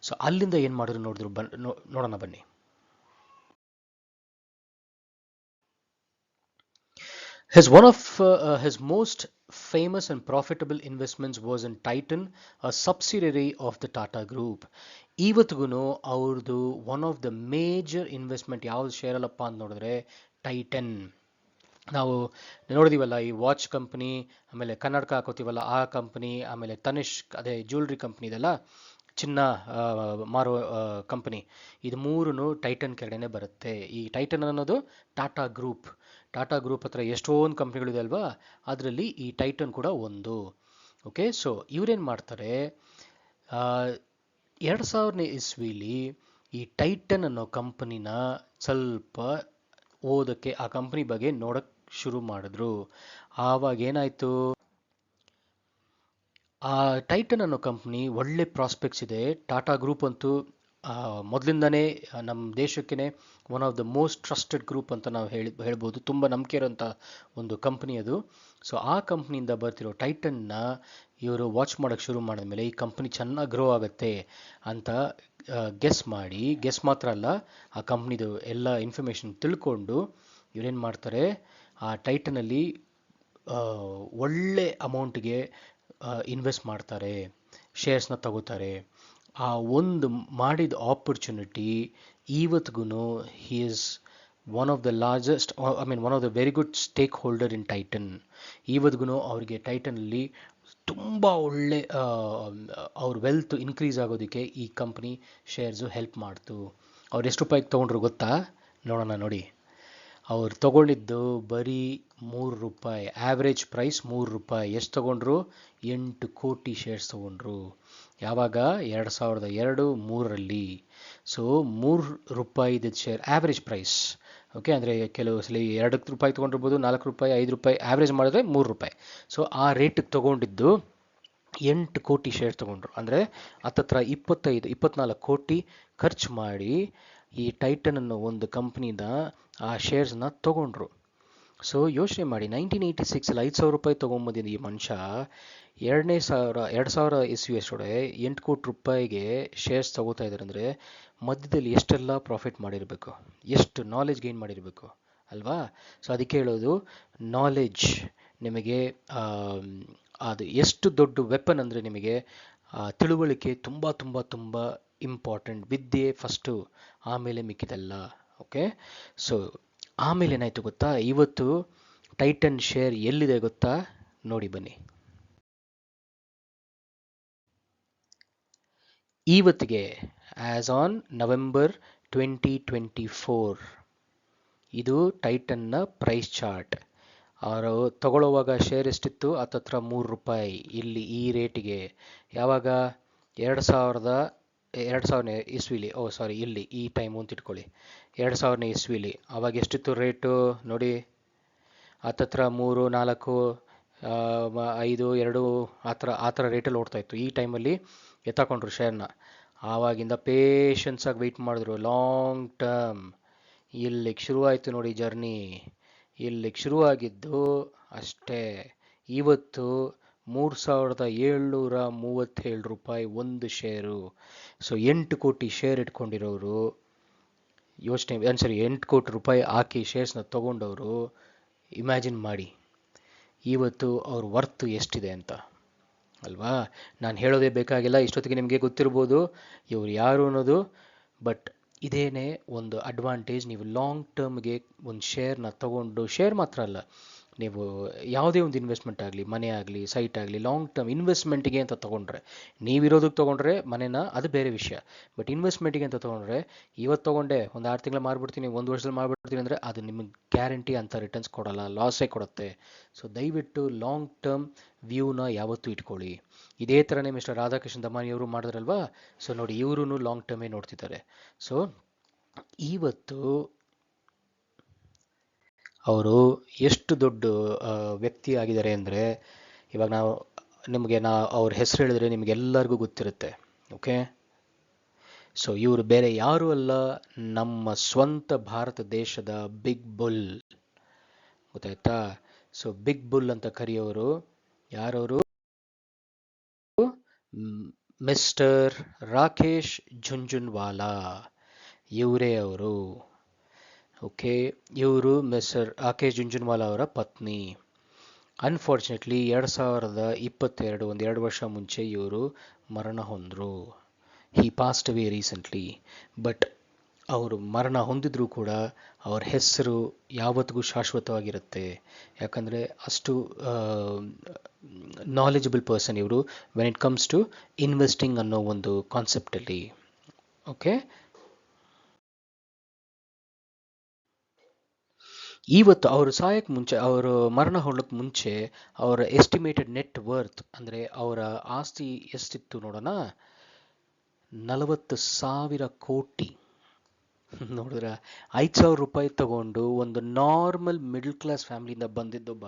ಸೊ ಅಲ್ಲಿಂದ ಏನು ಮಾಡಿದ್ರು ನೋಡೋಣ ಬನ್ನಿ. One of his most famous and profitable investments was in Titan, a subsidiary of the Tata Group. ಇವತ್ತಿಗೂ ಅವ್ರದ್ದು one of the major investment ಯಾವ್ದು ಶೇರಲ್ಲಪ್ಪ ಅಂತ ನೋಡಿದ್ರೆ ಟೈಟನ್. ನಾವು ನೋಡಿದೀವಲ್ಲ ಈ ವಾಚ್ ಕಂಪ್ನಿ, ಆಮೇಲೆ ಕನ್ನಡಕ ಹಾಕೋತೀವಲ್ಲ ಆ ಕಂಪ್ನಿ, ಆಮೇಲೆ ತನಿಷ್ಕ್ ಅದೇ ಜ್ಯುವೆಲ್ರಿ ಕಂಪ್ನಿ ಇದೆಲ್ಲ ಚಿನ್ನ ಮಾರೋ ಕಂಪನಿ, ಇದು ಮೂರೂ ಟೈಟನ್ ಕೆಳಗಡೆ ಬರುತ್ತೆ. ಈ ಟೈಟನ್ ಅನ್ನೋದು ಟಾಟಾ ಗ್ರೂಪ್ ಹತ್ರ ಎಷ್ಟೊಂದು ಕಂಪ್ನಿಗಳಿದೆ ಅಲ್ವಾ, ಅದರಲ್ಲಿ ಈ ಟೈಟನ್ ಕೂಡ ಒಂದು. ಓಕೆ, ಸೊ ಇವ್ರೇನು ಮಾಡ್ತಾರೆ, 2000ನೇ ಇಸ್ವಿಲಿ ಈ ಟೈಟನ್ ಅನ್ನೋ ಕಂಪನಿನ ಸ್ವಲ್ಪ ಓದಕ್ಕೆ, ಆ ಕಂಪನಿ ಬಗ್ಗೆ ನೋಡಕ್ ಶುರು ಮಾಡಿದ್ರು. ಆವಾಗ ಏನಾಯ್ತು, ಆ ಟೈಟನ್ ಅನ್ನೋ ಕಂಪ್ನಿ ಒಳ್ಳೆ ಪ್ರಾಸ್ಪೆಕ್ಟ್ಸ್ ಇದೆ. ಟಾಟಾ ಗ್ರೂಪ್ ಅಂತೂ ಮೊದಲಿಂದನೇ ನಮ್ಮ ದೇಶಕ್ಕೇ one of the most trusted group ಅಂತ ನಾವು ಹೇಳ್ಬೋದು. ತುಂಬ ನಂಬಿಕೆ ಇರೋಂಥ ಒಂದು ಕಂಪ್ನಿ ಅದು. ಸೊ ಆ ಕಂಪ್ನಿಯಿಂದ ಬರ್ತಿರೋ ಟೈಟನ್ನ ಇವರು ವಾಚ್ ಮಾಡೋಕ್ಕೆ ಶುರು ಮಾಡಿದ್ಮೇಲೆ ಈ ಕಂಪ್ನಿ ಚೆನ್ನಾಗಿ ಗ್ರೋ ಆಗುತ್ತೆ ಅಂತ ಗೆಸ್ ಮಾತ್ರ ಅಲ್ಲ, ಆ ಕಂಪ್ನಿದು ಎಲ್ಲ ಇನ್ಫಾರ್ಮೇಷನ್ ತಿಳ್ಕೊಂಡು ಇವರೇನು ಮಾಡ್ತಾರೆ, ಆ ಟೈಟನಲ್ಲಿ ಒಳ್ಳೆ ಅಮೌಂಟ್ಗೆ ಇನ್ವೆಸ್ಟ್ ಮಾಡ್ತಾರೆ, ಶೇರ್ಸ್ನ ತಗೋತಾರೆ. ಆ ಒಂದು ಮಾಡಿದ ಆಪರ್ಚುನಿಟಿ ಇವತ್ತಿಗೂ he is one of the largest, one of the very good stake holder in tighten. ಇವತ್ತಿಗೂ ಅವ್ರಿಗೆ ಟೈಟನಲ್ಲಿ ತುಂಬ ಒಳ್ಳೆ ಅವ್ರ ವೆಲ್ತ್ ಇನ್ಕ್ರೀಸ್ ಆಗೋದಕ್ಕೆ ಈ ಕಂಪ್ನಿ ಶೇರ್ಸು ಹೆಲ್ಪ್ ಮಾಡ್ತು. ಅವ್ರು ಎಷ್ಟು ರೂಪಾಯಿಗೆ ತೊಗೊಂಡ್ರು ಗೊತ್ತಾ? ನೋಡೋಣ ನೋಡಿ. ಅವ್ರು ತೊಗೊಂಡಿದ್ದು ಬರೀ ₹3, ಆವ್ರೇಜ್ ಪ್ರೈಸ್ ₹3. ಎಷ್ಟು ತೊಗೊಂಡ್ರು? 8 ಕೋಟಿ ಶೇರ್ಸ್ ತೊಗೊಂಡ್ರು. ಯಾವಾಗ? 2002-03ರಲ್ಲಿ. So ₹3 share average price. Okay, ಅಂದರೆ ಕೆಲವು ಸಲ ₹2 ತೊಗೊಂಡಿರ್ಬೋದು, ₹4, ₹5, ಆವ್ರೇಜ್ ಮಾಡಿದ್ರೆ ₹3. ಸೊ ಆ ರೇಟಿಗೆ ತೊಗೊಂಡಿದ್ದು 8 ಕೋಟಿ ಶೇರ್ ತೊಗೊಂಡ್ರು. ಅಂದರೆ ಹತ್ತತ್ರ 24 ಕೋಟಿ ಖರ್ಚು ಮಾಡಿ ಈ ಟೈಟನ್ ಅನ್ನೋ ಒಂದು ಕಂಪ್ನಿದ ಆ ಶೇರ್ಸ್ನ ತೊಗೊಂಡ್ರು. ಸೊ ಯೋಚನೆ ಮಾಡಿ, 1986 ₹5,000 ತೊಗೊಂಬಂದಿದ್ದ ಈ ಮನುಷ್ಯ 2000 ಇಸ್ವಿ ಅಷ್ಟೊಳಗೆ 8 ಕೋಟಿ ರೂಪಾಯಿಗೆ ಶೇರ್ಸ್ ತೊಗೋತಾ ಇದ್ದಾರೆ. ಅಂದರೆ ಮಧ್ಯದಲ್ಲಿ ಎಷ್ಟೆಲ್ಲ ಪ್ರಾಫಿಟ್ ಮಾಡಿರಬೇಕು, ಎಷ್ಟು ನಾಲೆಜ್ ಗೇನ್ ಮಾಡಿರಬೇಕು ಅಲ್ವಾ? ಸೊ ಅದಕ್ಕೆ ಹೇಳೋದು, ನಾಲೆಜ್ ನಿಮಗೆ ಅದು ಎಷ್ಟು ದೊಡ್ಡ ವೆಪನ್ ಅಂದರೆ ನಿಮಗೆ ತಿಳುವಳಿಕೆ ತುಂಬ ತುಂಬ ತುಂಬ ಇಂಪಾರ್ಟೆಂಟ್. ವಿದ್ಯೆ ಫಸ್ಟು, ಆಮೇಲೆ ಮಿಕ್ಕಿದೆಲ್ಲ. ಓಕೆ, ಸೊ ಆಮೇಲೆ ಏನಾಯಿತು ಗೊತ್ತಾ, ಇವತ್ತು ಟೈಟನ್ ಶೇರ್ ಎಲ್ಲಿದೆ ಗೊತ್ತಾ? ನೋಡಿ ಬನ್ನಿ. ಇವತ್ತಿಗೆ ಆ್ಯಸ್ ಆನ್ November 2024 ಇದು ಟೈಟನ್ನ ಪ್ರೈಸ್ ಚಾರ್ಟ್. ಅವರು ತಗೊಳ್ಳೋವಾಗ ಶೇರ್ ಎಷ್ಟಿತ್ತು? ಹತ್ತತ್ರ ₹3. ಇಲ್ಲಿ ಈ ರೇಟಿಗೆ ಯಾವಾಗ? 2000ನೇ ಇಸ್ವಿಲಿ, ಇಲ್ಲಿ ಈ ಟೈಮು ಅಂತ ಇಟ್ಕೊಳ್ಳಿ, 2000ನೇ ಇಸ್ವಿಲಿ. ಆವಾಗ ಎಷ್ಟಿತ್ತು ರೇಟು ನೋಡಿ? ಹತ್ತತ್ರ 3, 4, 5, 2 ಆ ಥರ ರೇಟಲ್ಲಿ ಓಡ್ತಾಯಿತ್ತು. ಈ ಟೈಮಲ್ಲಿ ಎತ್ತಾಕೊಂಡ್ರು ಶೇರ್ನ. ಆವಾಗಿಂದ ಪೇಷನ್ಸಾಗಿ ವೆಯ್ಟ್ ಮಾಡಿದ್ರು, ಲಾಂಗ್ ಟರ್ಮ್. ಇಲ್ಲಿಗೆ ಶುರುವಾಯಿತು ನೋಡಿ ಜರ್ನಿ. ಇಲ್ಲಿಗೆ ಶುರುವಾಗಿದ್ದು ಅಷ್ಟೇ. ಇವತ್ತು ₹3,737 ಒಂದು ಶೇರು. ಸೊ 8 ಕೋಟಿ ಶೇರ್ ಇಟ್ಕೊಂಡಿರೋರು ಯೋಚನೆ, 8 ಕೋಟಿ ರೂಪಾಯಿ ಹಾಕಿ ಶೇರ್ಸ್ನ ತೊಗೊಂಡವರು ಇಮ್ಯಾಜಿನ್ ಮಾಡಿ ಇವತ್ತು ಅವ್ರ ವರ್ತ್ ಎಷ್ಟಿದೆ ಅಂತ ಅಲ್ವಾ? ನಾನು ಹೇಳೋದೇ ಬೇಕಾಗಿಲ್ಲ, ಇಷ್ಟೊತ್ತಿಗೆ ನಿಮಗೆ ಗೊತ್ತಿರ್ಬೋದು ಇವ್ರು ಯಾರು ಅನ್ನೋದು. ಬಟ್ ಇದೇನೇ ಒಂದು ಅಡ್ವಾಂಟೇಜ್, ನೀವು ಲಾಂಗ್ ಟರ್ಮ್ಗೆ ಒಂದು ಶೇರ್ನ ತೊಗೊಂಡು, ಶೇರ್ ಮಾತ್ರ ಅಲ್ಲ, ನೀವು ಯಾವುದೇ ಒಂದು ಇನ್ವೆಸ್ಟ್ಮೆಂಟ್ ಆಗಲಿ, ಮನೆ ಆಗಲಿ, ಸೈಟ್ ಆಗಲಿ, ಲಾಂಗ್ ಟರ್ಮ್ ಇನ್ವೆಸ್ಟ್ಮೆಂಟಿಗೆ ಅಂತ ತೊಗೊಂಡ್ರೆ, ನೀವಿರೋದಕ್ಕೆ ತೊಗೊಂಡ್ರೆ ಮನೆನ, ಅದು ಬೇರೆ ವಿಷಯ. ಬಟ್ ಇನ್ವೆಸ್ಟ್ಮೆಂಟಿಗೆ ಅಂತ ತೊಗೊಂಡ್ರೆ, ಇವತ್ತು ತೊಗೊಂಡೆ ಒಂದು 6 ತಿಂಗಳು ಮಾರ್ಬಿಡ್ತೀನಿ, 1 ವರ್ಷದಲ್ಲಿ ಮಾರ್ಬಿಡ್ತೀನಿ ಅಂದರೆ ಅದು ನಿಮಗೆ ಗ್ಯಾರಂಟಿ ಅಂತ ರಿಟರ್ನ್ಸ್ ಕೊಡಲ್ಲ, ಲಾಸೇ ಕೊಡುತ್ತೆ. ಸೊ ದಯವಿಟ್ಟು ಲಾಂಗ್ ಟರ್ಮ್ ವ್ಯೂನ ಯಾವತ್ತೂ ಇಟ್ಕೊಳ್ಳಿ. ಇದೇ ಥರನೇ ಮಿಸ್ಟರ್ ರಾಧಾಕೃಷ್ಣ ದಮಾನಿಯವರು ಮಾಡಿದ್ರಲ್ವಾ? ಸೊ ನೋಡಿ, ಇವರು ಲಾಂಗ್ ಟರ್ಮೇ ನೋಡ್ತಿದ್ದಾರೆ. ಸೊ ಇವತ್ತು ಅವರು ಎಷ್ಟು ದೊಡ್ಡ ವ್ಯಕ್ತಿ ಆಗಿದ್ದಾರೆ ಅಂದರೆ, ಇವಾಗ ನಿಮಗೆ ಅವ್ರ ಹೆಸರು ಹೇಳಿದ್ರೆ ನಿಮಗೆಲ್ಲರಿಗೂ ಗೊತ್ತಿರುತ್ತೆ. ಓಕೆ, ಸೊ ಇವರು ಬೇರೆ ಯಾರೂ ಅಲ್ಲ, ನಮ್ಮ ಸ್ವಂತ ಭಾರತ ದೇಶದ ಬಿಗ್ ಬುಲ್. ಗೊತ್ತಾಯ್ತಾ? ಸೊ ಬಿಗ್ ಬುಲ್ ಅಂತ ಕರೆಯೋರು ಯಾರವರು? ಮಿಸ್ಟರ್ ರಾಕೇಶ್ ಝುಂಝುನ್ವಾಲಾ, ಇವರೇ ಅವರು. ಓಕೆ, ಇವರು ಮಿಸ್ಟರ್ ರಾಕೇಶ್ ಝುಂಝುನ್ವಾಲಾ ಅವರ ಪತ್ನಿ. ಅನ್ಫಾರ್ಚುನೇಟ್ಲಿ 2022 1-2 ವರ್ಷ ಮುಂಚೆ ಇವರು ಮರಣ ಹೊಂದರು. ಹಿ ಪಾಸ್ಡ್ ಅವೇ ರೀಸೆಂಟ್ಲಿ. ಬಟ್ ಅವರು ಮರಣ ಹೊಂದಿದ್ರೂ ಕೂಡ ಅವ್ರ ಹೆಸರು ಯಾವತ್ತಿಗೂ ಶಾಶ್ವತವಾಗಿರುತ್ತೆ. ಯಾಕಂದರೆ ಅಷ್ಟು ನಾಲೆಜಬಲ್ ಪರ್ಸನ್ ಇವರು when it comes to investing ಅನ್ನೋ ಒಂದು ಕಾನ್ಸೆಪ್ಟಲ್ಲಿ. ಓಕೆ, ಇವತ್ತು ಅವರು ಸಾಯಕ್ಕೆ ಮುಂಚೆ, ಅವರು ಮರಣ ಹೊಂದಕ್ಕೆ ಮುಂಚೆ ಅವರ ಎಸ್ಟಿಮೇಟೆಡ್ ನೆಟ್ ವರ್ತ್ ಅಂದರೆ ಅವರ ಆಸ್ತಿ ಎಷ್ಟಿತ್ತು ನೋಡೋಣ, 40,000 ಕೋಟಿ. ನೋಡಿದ್ರ, 5,000 ರೂಪಾಯಿ ತಗೊಂಡು ಒಂದು ನಾರ್ಮಲ್ ಮಿಡಲ್ ಕ್ಲಾಸ್ ಫ್ಯಾಮಿಲಿಯಿಂದ ಬಂದಿದ್ದೊಬ್ಬ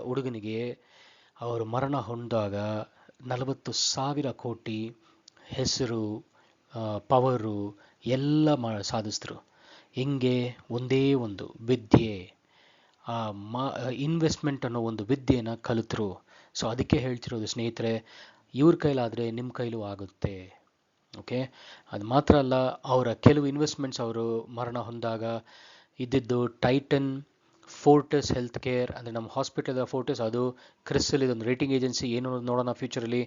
ಹುಡುಗನಿಗೆ ಅವರು ಮರಣ ಹೊಂದಾಗ 40,000 ಕೋಟಿ ಹೆಸರು, ಪವರು ಎಲ್ಲ ಸಾಧಿಸಿದ್ರು. ಹೆಂಗೆ? ಒಂದೇ ಒಂದು ವಿದ್ಯೆ, ಇನ್ವೆಸ್ಟ್ಮೆಂಟ್ ಅನ್ನೋ ಒಂದು ವಿದ್ಯೆನ ಕಲಿತರು. ಸೊ ಅದಕ್ಕೆ ಹೇಳ್ತಿರೋದು ಸ್ನೇಹಿತರೆ, ಇವ್ರ ಕೈಲಾದರೆ ನಿಮ್ಮ ಕೈಲೂ ಆಗುತ್ತೆ. ಓಕೆ, ಅದು ಮಾತ್ರ ಅಲ್ಲ, ಅವರ ಕೆಲವು ಇನ್ವೆಸ್ಟ್ಮೆಂಟ್ಸ್ ಅವರು ಮರಣ ಹೊಂದಾಗ ಇದ್ದಿದ್ದು ಟೈಟನ್, ಫೋರ್ಟಿಸ್ ಹೆಲ್ತ್ ಕೇರ್ ಅಂದರೆ ನಮ್ಮ ಹಾಸ್ಪಿಟಲ್ ಫೋರ್ಟಿಸ್, ಅದು ಕ್ರಿಸ್ಟಲ್, ಇದೊಂದು ರೇಟಿಂಗ್ ಏಜೆನ್ಸಿ, ಏನು ನೋಡೋಣ ಫ್ಯೂಚರಲ್ಲಿ,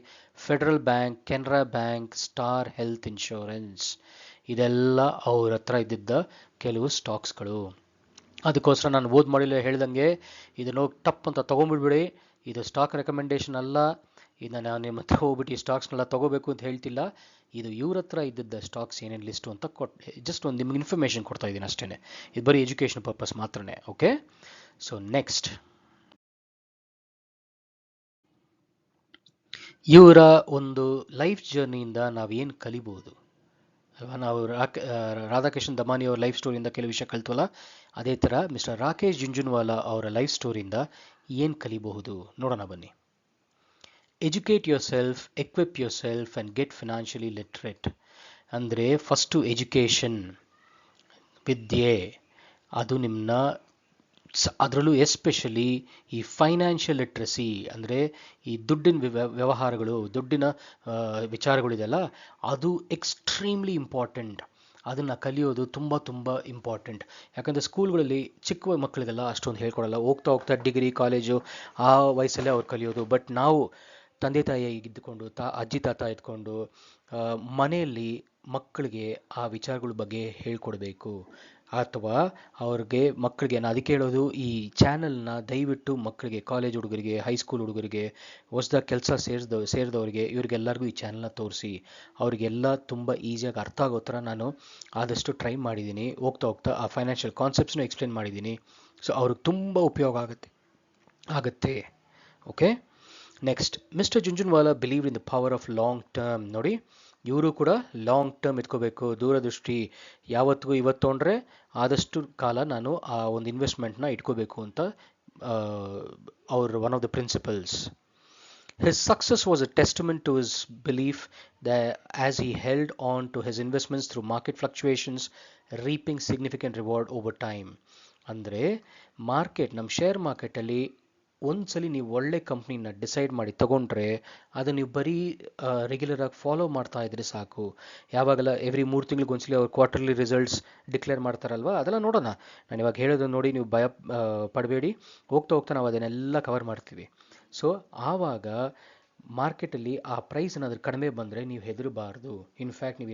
Federal Bank, Canara Bank, Star Health Insurance, ಇದೆಲ್ಲ ಅವ್ರ ಹತ್ರ ಇದ್ದಿದ್ದ ಕೆಲವು ಸ್ಟಾಕ್ಸ್ಗಳು. ಅದಕ್ಕೋಸ್ಕರ ನಾನು ಓದ್ ಮಾಡಿಲ್ಲ ಹೇಳ್ದಂಗೆ ಇದನ್ನು ಟಪ್ ಅಂತ ತೊಗೊಂಡ್ಬಿಡ್ಬೇಡಿ. ಇದು ಸ್ಟಾಕ್ ರೆಕಮೆಂಡೇಶನ್ ಅಲ್ಲ. ಇದನ್ನ ನಾನು ನಿಮ್ಮ ಹತ್ರ ಹೋಗ್ಬಿಟ್ಟು ಈ ಸ್ಟಾಕ್ಸ್ನೆಲ್ಲ ತೊಗೋಬೇಕು ಅಂತ ಹೇಳ್ತಿಲ್ಲ. ಇದು ಇವ್ರ ಹತ್ರ ಇದ್ದಿದ್ದ ಸ್ಟಾಕ್ಸ್ ಏನೇನು ಲಿಸ್ಟು ಅಂತ ಜಸ್ಟ್ ಒಂದು ನಿಮ್ಗೆ ಇನ್ಫಾರ್ಮೇಷನ್ ಕೊಡ್ತಾ ಇದ್ದೀನಿ ಅಷ್ಟೇ. ಇದು ಬರೀ ಎಜುಕೇಷನ್ ಪರ್ಪಸ್ ಮಾತ್ರನೇ. ಓಕೆ, ಸೊ ನೆಕ್ಸ್ಟ್, ಇವರ ಒಂದು ಲೈಫ್ ಜರ್ನಿಯಿಂದ ನಾವೇನು ಕಲಿಬೋದು ಅಲ್ವಾ? ನಾವು ರಾಧಾಕಿಶನ್ ದಮಾನಿ ಅವರ ಲೈಫ್ ಸ್ಟೋರಿಯಿಂದ ಕೆಲವು ವಿಷಯ ಕಲಿತವಲ್ಲ, ಅದೇ ಥರ ಮಿಸ್ಟರ್ ರಾಕೇಶ್ ಜುಂಜುನ್ವಾಲಾ ಅವರ ಲೈಫ್ ಸ್ಟೋರಿಯಿಂದ ಏನು ಕಲಿಬಹುದು ನೋಡೋಣ ಬನ್ನಿ. Educate your self, equip your self and get financially literate. ಅಂದರೆ ಫಸ್ಟು ಎಜುಕೇಷನ್, ವಿದ್ಯೆ, ಅದು ನಿಮ್ಮನ್ನ ಅದರಲ್ಲೂ ಎಸ್ಪೆಷಲಿ ಈ ಫೈನಾನ್ಷಿಯಲ್ ಲಿಟ್ರಸಿ ಅಂದರೆ ಈ ದುಡ್ಡಿನ ವ್ಯವಹಾರಗಳು, ದುಡ್ಡಿನ ವಿಚಾರಗಳಿದೆಯಲ್ಲ, ಅದು ಎಕ್ಸ್ಟ್ರೀಮ್ಲಿ ಇಂಪಾರ್ಟೆಂಟ್. ಅದನ್ನು ಕಲಿಯೋದು ತುಂಬ ತುಂಬ ಇಂಪಾರ್ಟೆಂಟ್. ಯಾಕಂದರೆ ಸ್ಕೂಲ್ಗಳಲ್ಲಿ ಚಿಕ್ಕ ಮಕ್ಕಳಿಗೆಲ್ಲ ಅಷ್ಟೊಂದು ಹೇಳ್ಕೊಡಲ್ಲ. ಹೋಗ್ತಾ ಹೋಗ್ತಾ ಡಿಗ್ರಿ, ಕಾಲೇಜು ಆ ವಯಸ್ಸಲ್ಲೇ ಅವ್ರು ಕಲಿಯೋದು. ಬಟ್ ನಾವು ತಂದೆ ತಾಯಿ ಇದ್ದುಕೊಂಡು, ಅಜ್ಜಿ ತಾತ ಇದ್ಕೊಂಡು ಮನೆಯಲ್ಲಿ ಮಕ್ಕಳಿಗೆ ಆ ವಿಚಾರಗಳ ಬಗ್ಗೆ ಹೇಳ್ಕೊಡ್ಬೇಕು. ಅಥವಾ ಮಕ್ಕಳಿಗೆ ನಾನು ಅದಕ್ಕೆ ಹೇಳೋದು, ಈ ಚಾನಲ್ನ ದಯವಿಟ್ಟು ಮಕ್ಕಳಿಗೆ, ಕಾಲೇಜ್ ಹುಡುಗರಿಗೆ, ಹೈಸ್ಕೂಲ್ ಹುಡುಗರಿಗೆ, ಹೊಸದಾಗಿ ಕೆಲಸ ಸೇರಿದವರಿಗೆ, ಇವ್ರಿಗೆಲ್ಲರಿಗೂ ಈ ಚಾನಲ್ನ ತೋರಿಸಿ. ಅವರಿಗೆಲ್ಲ ತುಂಬ ಈಸಿಯಾಗಿ ಅರ್ಥ ಆಗೋ ಥರ ನಾನು ಆದಷ್ಟು ಟ್ರೈ ಮಾಡಿದ್ದೀನಿ. ಹೋಗ್ತಾ ಹೋಗ್ತಾ ಆ ಫೈನಾನ್ಷಿಯಲ್ ಕಾನ್ಸೆಪ್ಟ್ಸ್ನು ಎಕ್ಸ್ಪ್ಲೇನ್ ಮಾಡಿದ್ದೀನಿ. ಸೊ ಅವ್ರಿಗೆ ತುಂಬ ಉಪಯೋಗ ಆಗುತ್ತೆ. Okay, next, mister Jhunjhunwala believe in the power of long term. ನೋಡಿ, ಇವರು ಕೂಡ ಲಾಂಗ್ ಟರ್ಮ್ ಇಟ್ಕೋಬೇಕು, ದೂರದೃಷ್ಟಿ. ಯಾವತ್ತಿಗೂ ಇವತ್ತು ತೊಗೊಂಡ್ರೆ ಆದಷ್ಟು ಕಾಲ ನಾನು ಆ ಒಂದು ಇನ್ವೆಸ್ಟ್ಮೆಂಟ್ನ ಇಟ್ಕೋಬೇಕು ಅಂತ ಅವ್ರ one of the principles. His success was a testament to his belief that as he held on to his investments through market fluctuations, reaping significant reward over time. ಅಂದರೆ ನಮ್ಮ ಶೇರ್ ಮಾರ್ಕೆಟಲ್ಲಿ ಒಂದ್ಸಲಿ ನೀವು ಒಳ್ಳೆ ಕಂಪ್ನಿನ ಡಿಸೈಡ್ ಮಾಡಿ ತಗೊಂಡ್ರೆ ಅದು ನೀವು ಬರೀ ರೆಗ್ಯುಲರ್ ಆಗಿ ಫಾಲೋ ಮಾಡ್ತಾ ಇದ್ರೆ ಸಾಕು. ಯಾವಾಗೆಲ್ಲ ಎವ್ರಿ 3 ತಿಂಗಳಿಗೆ ಒಂದ್ಸಲಿ ಅವ್ರು ಕ್ವಾರ್ಟರ್ಲಿ ರಿಸಲ್ಟ್ಸ್ ಡಿಕ್ಲೇರ್ ಮಾಡ್ತಾರಲ್ವ, ಅದೆಲ್ಲ ನೋಡೋಣ. ನಾನು ಇವಾಗ ಹೇಳೋದು ನೋಡಿ, ನೀವು ಭಯ ಪಡಬೇಡಿ. ಹೋಗ್ತಾ ಹೋಗ್ತಾ ನಾವು ಅದನ್ನೆಲ್ಲ ಕವರ್ ಮಾಡ್ತೀವಿ. ಸೊ ಆವಾಗ ಮಾರ್ಕೆಟಲ್ಲಿ ಆ ಪ್ರೈಸ್ ಏನಾದರೂ ಕಡಿಮೆ ಬಂದರೆ ನೀವು ಹೆದರಬಾರ್ದು. ಇನ್ಫ್ಯಾಕ್ಟ್ ನೀವು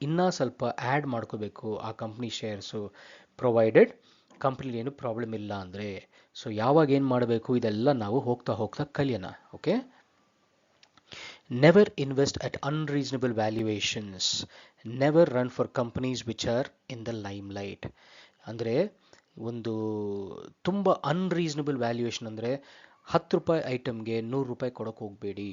ಇನ್ನೂ ಸ್ವಲ್ಪ ಆ್ಯಡ್ ಮಾಡ್ಕೋಬೇಕು ಆ ಕಂಪ್ನಿ ಶೇರ್ಸು, ಪ್ರೊವೈಡೆಡ್ ಕಂಪ್ನಿಲಿ ಏನು ಪ್ರಾಬ್ಲಮ್ ಇಲ್ಲ ಅಂದರೆ. ಸೊ ಯಾವಾಗ ಏನು ಮಾಡಬೇಕು ಇದೆಲ್ಲ ನಾವು ಹೋಗ್ತಾ ಹೋಗ್ತಾ ಕಲಿಯೋಣ. Okay, never invest at unreasonable valuations, never run for companies which are in the lime light. ಅಂದರೆ ಒಂದು ತುಂಬ ಅನ್ರೀಸನಬಲ್ ವ್ಯಾಲ್ಯೂಯೇಷನ್ ಅಂದರೆ 10 ರೂಪಾಯಿ ಐಟಮ್ಗೆ 100 ರೂಪಾಯಿ ಕೊಡೋಕೆ ಹೋಗಬೇಡಿ.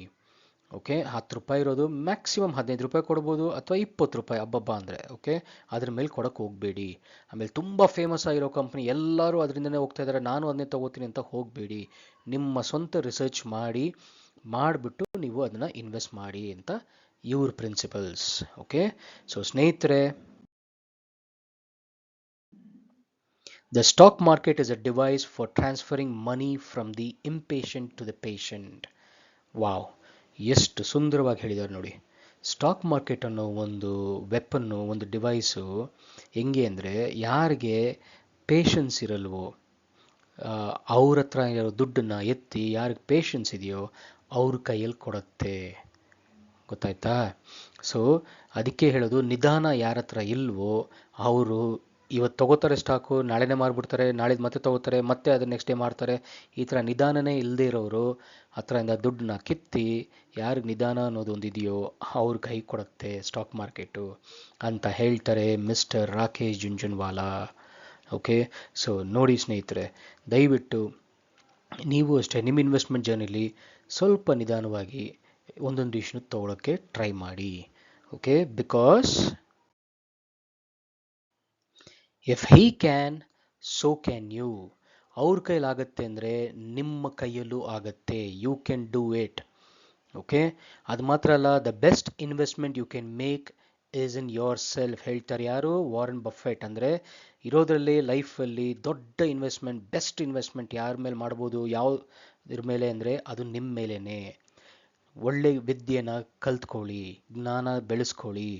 ಓಕೆ, 10 ರೂಪಾಯಿ ಇರೋದು ಮ್ಯಾಕ್ಸಿಮಮ್ 15 ರೂಪಾಯಿ ಕೊಡ್ಬೋದು, ಅಥವಾ 20 ರೂಪಾಯಿ ಹಬ್ಬಬ್ಬ ಅಂದರೆ. ಓಕೆ, ಅದ್ರ ಮೇಲೆ ಕೊಡೋಕೆ ಹೋಗಬೇಡಿ. ಆಮೇಲೆ ತುಂಬ ಫೇಮಸ್ ಆಗಿರೋ ಕಂಪ್ನಿ ಎಲ್ಲರೂ ಅದರಿಂದನೇ ಹೋಗ್ತಾ ಇದ್ದಾರೆ, ನಾನು ಅದನ್ನೇ ತೊಗೋತೀನಿ ಅಂತ ಹೋಗಬೇಡಿ. ನಿಮ್ಮ ಸ್ವಂತ ರಿಸರ್ಚ್ ಮಾಡಿಬಿಟ್ಟು ನೀವು ಅದನ್ನು ಇನ್ವೆಸ್ಟ್ ಮಾಡಿ ಅಂತ ಇವ್ರ ಪ್ರಿನ್ಸಿಪಲ್ಸ್. ಓಕೆ, ಸೊ ಸ್ನೇಹಿತರೆ, The stock market is a device for transferring money from the impatient to the patient. Wow, ಎಷ್ಟು ಸುಂದರವಾಗಿ ಹೇಳಿದ್ದಾರೆ ನೋಡಿ. ಸ್ಟಾಕ್ ಮಾರ್ಕೆಟ್ ಅನ್ನೋ ಒಂದು ವೆಪನ್ನು, ಒಂದು ಡಿವೈಸು ಹೆಂಗೆ ಅಂದರೆ, ಯಾರಿಗೆ ಪೇಷನ್ಸ್ ಇರಲ್ವೋ ಅವ್ರ ಹತ್ರ ಇರೋ ದುಡ್ಡನ್ನು ಎತ್ತಿ, ಯಾರಿಗೆ ಪೇಷನ್ಸ್ ಇದೆಯೋ ಅವ್ರ ಕೈಯಲ್ಲಿ ಕೊಡುತ್ತೆ. ಗೊತ್ತಾಯ್ತಾ? ಸೊ ಅದಕ್ಕೆ ಹೇಳೋದು, ನಿಧಾನ ಯಾರ ಹತ್ರ ಇಲ್ವೋ ಅವರು ಇವತ್ತು ತಗೋತಾರೆ ಸ್ಟಾಕು, ನಾಳೆನೇ ಮಾರ್ಬಿಡ್ತಾರೆ, ನಾಳಿದ್ದು ಮತ್ತೆ ತಗೋತಾರೆ, ಮತ್ತೆ ಅದನ್ನ ನೆಕ್ಸ್ಟ್ ಡೇ ಮಾರ್ತಾರೆ. ಈ ಥರ ನಿಧಾನನೇ ಇಲ್ಲದೆ ಇರೋರು ಹತ್ರದಿಂದ ದುಡ್ಡನ್ನ ಕಿತ್ತಿ, ಯಾರಿಗೆ ನಿಧಾನ ಅನ್ನೋದು ಒಂದಿದೆಯೋ ಅವ್ರ ಕೈ ಕೊಡುತ್ತೆ ಸ್ಟಾಕ್ ಮಾರ್ಕೆಟು ಅಂತ ಹೇಳ್ತಾರೆ mister Rakesh Jhunjhunwala. Okay, so ನೋಡಿ ಸ್ನೇಹಿತರೆ, ದಯವಿಟ್ಟು ನೀವು ಅಷ್ಟೇ ನಿಮ್ಮ ಇನ್ವೆಸ್ಟ್ಮೆಂಟ್ ಜರ್ನಿಲಿ ಸ್ವಲ್ಪ ನಿಧಾನವಾಗಿ ಒಂದೊಂದು ಡಿಸಿಷನ್ ತೊಗೊಳಕ್ಕೆ ಟ್ರೈ ಮಾಡಿ. Okay, because if he can, so can you. ಅವ್ರ ಕೈಲಾಗತ್ತೆ ಅಂದರೆ ನಿಮ್ಮ ಕೈಯಲ್ಲೂ ಆಗತ್ತೆ. You can do it. Okay, ಅದು ಮಾತ್ರ ಅಲ್ಲ, the best investment you can make is in yourself. ಹೇಳ್ತಾರೆ ಯಾರು? Warren Buffett. ಅಂದರೆ ಇರೋದ್ರಲ್ಲಿ ಲೈಫಲ್ಲಿ ದೊಡ್ಡ ಇನ್ವೆಸ್ಟ್ಮೆಂಟ್, ಬೆಸ್ಟ್ ಇನ್ವೆಸ್ಟ್ಮೆಂಟ್ ಯಾರ ಮೇಲೆ ಮಾಡ್ಬೋದು, ಇದ್ರ ಮೇಲೆ ಅಂದರೆ ಅದು ನಿಮ್ಮ ಮೇಲೇ. ಒಳ್ಳೆ ವಿದ್ಯೆನ ಕಲ್ತ್ಕೊಳ್ಳಿ, ಜ್ಞಾನ ಬೆಳೆಸ್ಕೊಳ್ಳಿ.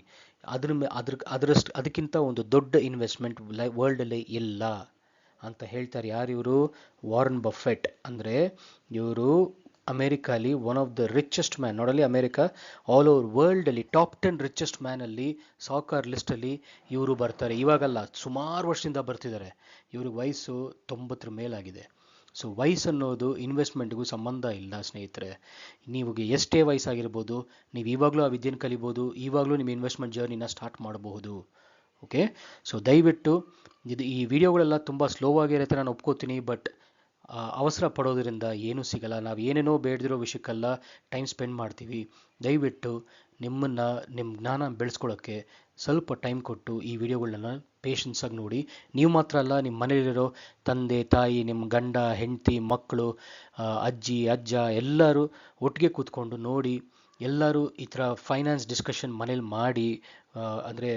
ಅದಕ್ಕಿಂತ ಒಂದು ದೊಡ್ಡ ಇನ್ವೆಸ್ಟ್ಮೆಂಟ್ ವರ್ಲ್ಡಲ್ಲಿ ಇಲ್ಲ ಅಂತ ಹೇಳ್ತಾರೆ. ಯಾರು ಇವರು? Warren Buffett. ಅಂದರೆ ಇವರು ಅಮೇರಿಕಾಲಿ one of the richest man. ನೋಡಲಿ, ಅಮೇರಿಕಾ ಆಲ್ ಓವರ್ ವರ್ಲ್ಡಲ್ಲಿ ಟಾಪ್ 10 ರಿಚೆಸ್ಟ್ ಮ್ಯಾನಲ್ಲಿ ಸಾವ್ಕಾರ್ ಲಿಸ್ಟಲ್ಲಿ ಇವರು ಬರ್ತಾರೆ. ಇವಾಗಲ್ಲ, ಸುಮಾರು ವರ್ಷದಿಂದ ಬರ್ತಿದ್ದಾರೆ. ಇವ್ರಿಗೆ ವಯಸ್ಸು 90 ಮೇಲಾಗಿದೆ. ಸೊ ವಯಸ್ಸನ್ನೋದು ಇನ್ವೆಸ್ಟ್ಮೆಂಟ್ಗೂ ಸಂಬಂಧ ಇಲ್ಲ ಸ್ನೇಹಿತರೆ. ನೀವು ಎಷ್ಟೇ ವಯಸ್ಸಾಗಿರ್ಬೋದು, ನೀವು ಇವಾಗಲೂ ಆ ವಿದ್ಯೆನ ಕಲಿಬೋದು, ಇವಾಗಲೂ ನಿಮ್ಮ ಇನ್ವೆಸ್ಟ್ಮೆಂಟ್ ಜರ್ನಿನ ಸ್ಟಾರ್ಟ್ ಮಾಡಬಹುದು. ಓಕೆ, ಸೊ ದಯವಿಟ್ಟು ಈ ವಿಡಿಯೋಗಳೆಲ್ಲ ತುಂಬ ಸ್ಲೋ ಆಗಿರುತ್ತೆ, ನಾನು ಒಪ್ಕೋತೀನಿ. ಬಟ್ ಅವಸರ ಪಡೋದ್ರಿಂದ ಏನೂ ಸಿಗಲ್ಲ. ನಾವು ಏನೇನೋ ಬೇಡದಿರೋ ವಿಷಯಕ್ಕೆಲ್ಲ ಟೈಮ್ ಸ್ಪೆಂಡ್ ಮಾಡ್ತೀವಿ. ದಯವಿಟ್ಟು ನಿಮ್ಮ ಜ್ಞಾನ ಬೆಳೆಸ್ಕೊಳ್ಳೋಕ್ಕೆ ಸ್ವಲ್ಪ ಟೈಮ್ ಕೊಟ್ಟು ಈ ವಿಡಿಯೋಗಳನ್ನ ಪೇಷನ್ಸಾಗಿ ನೋಡಿ. ನೀವು ಮಾತ್ರ ಅಲ್ಲ, ನಿಮ್ಮ ಮನೇಲಿರೋ ತಂದೆ ತಾಯಿ, ನಿಮ್ಮ ಗಂಡ ಹೆಂಡತಿ, ಮಕ್ಕಳು, ಅಜ್ಜಿ ಅಜ್ಜ ಎಲ್ಲರೂ ಒಟ್ಟಿಗೆ ಕೂತ್ಕೊಂಡು ನೋಡಿ. ಎಲ್ಲರೂ ಈ ಥರ ಫೈನಾನ್ಸ್ ಡಿಸ್ಕಷನ್ ಮನೇಲಿ ಮಾಡಿ, ಅಂದರೆ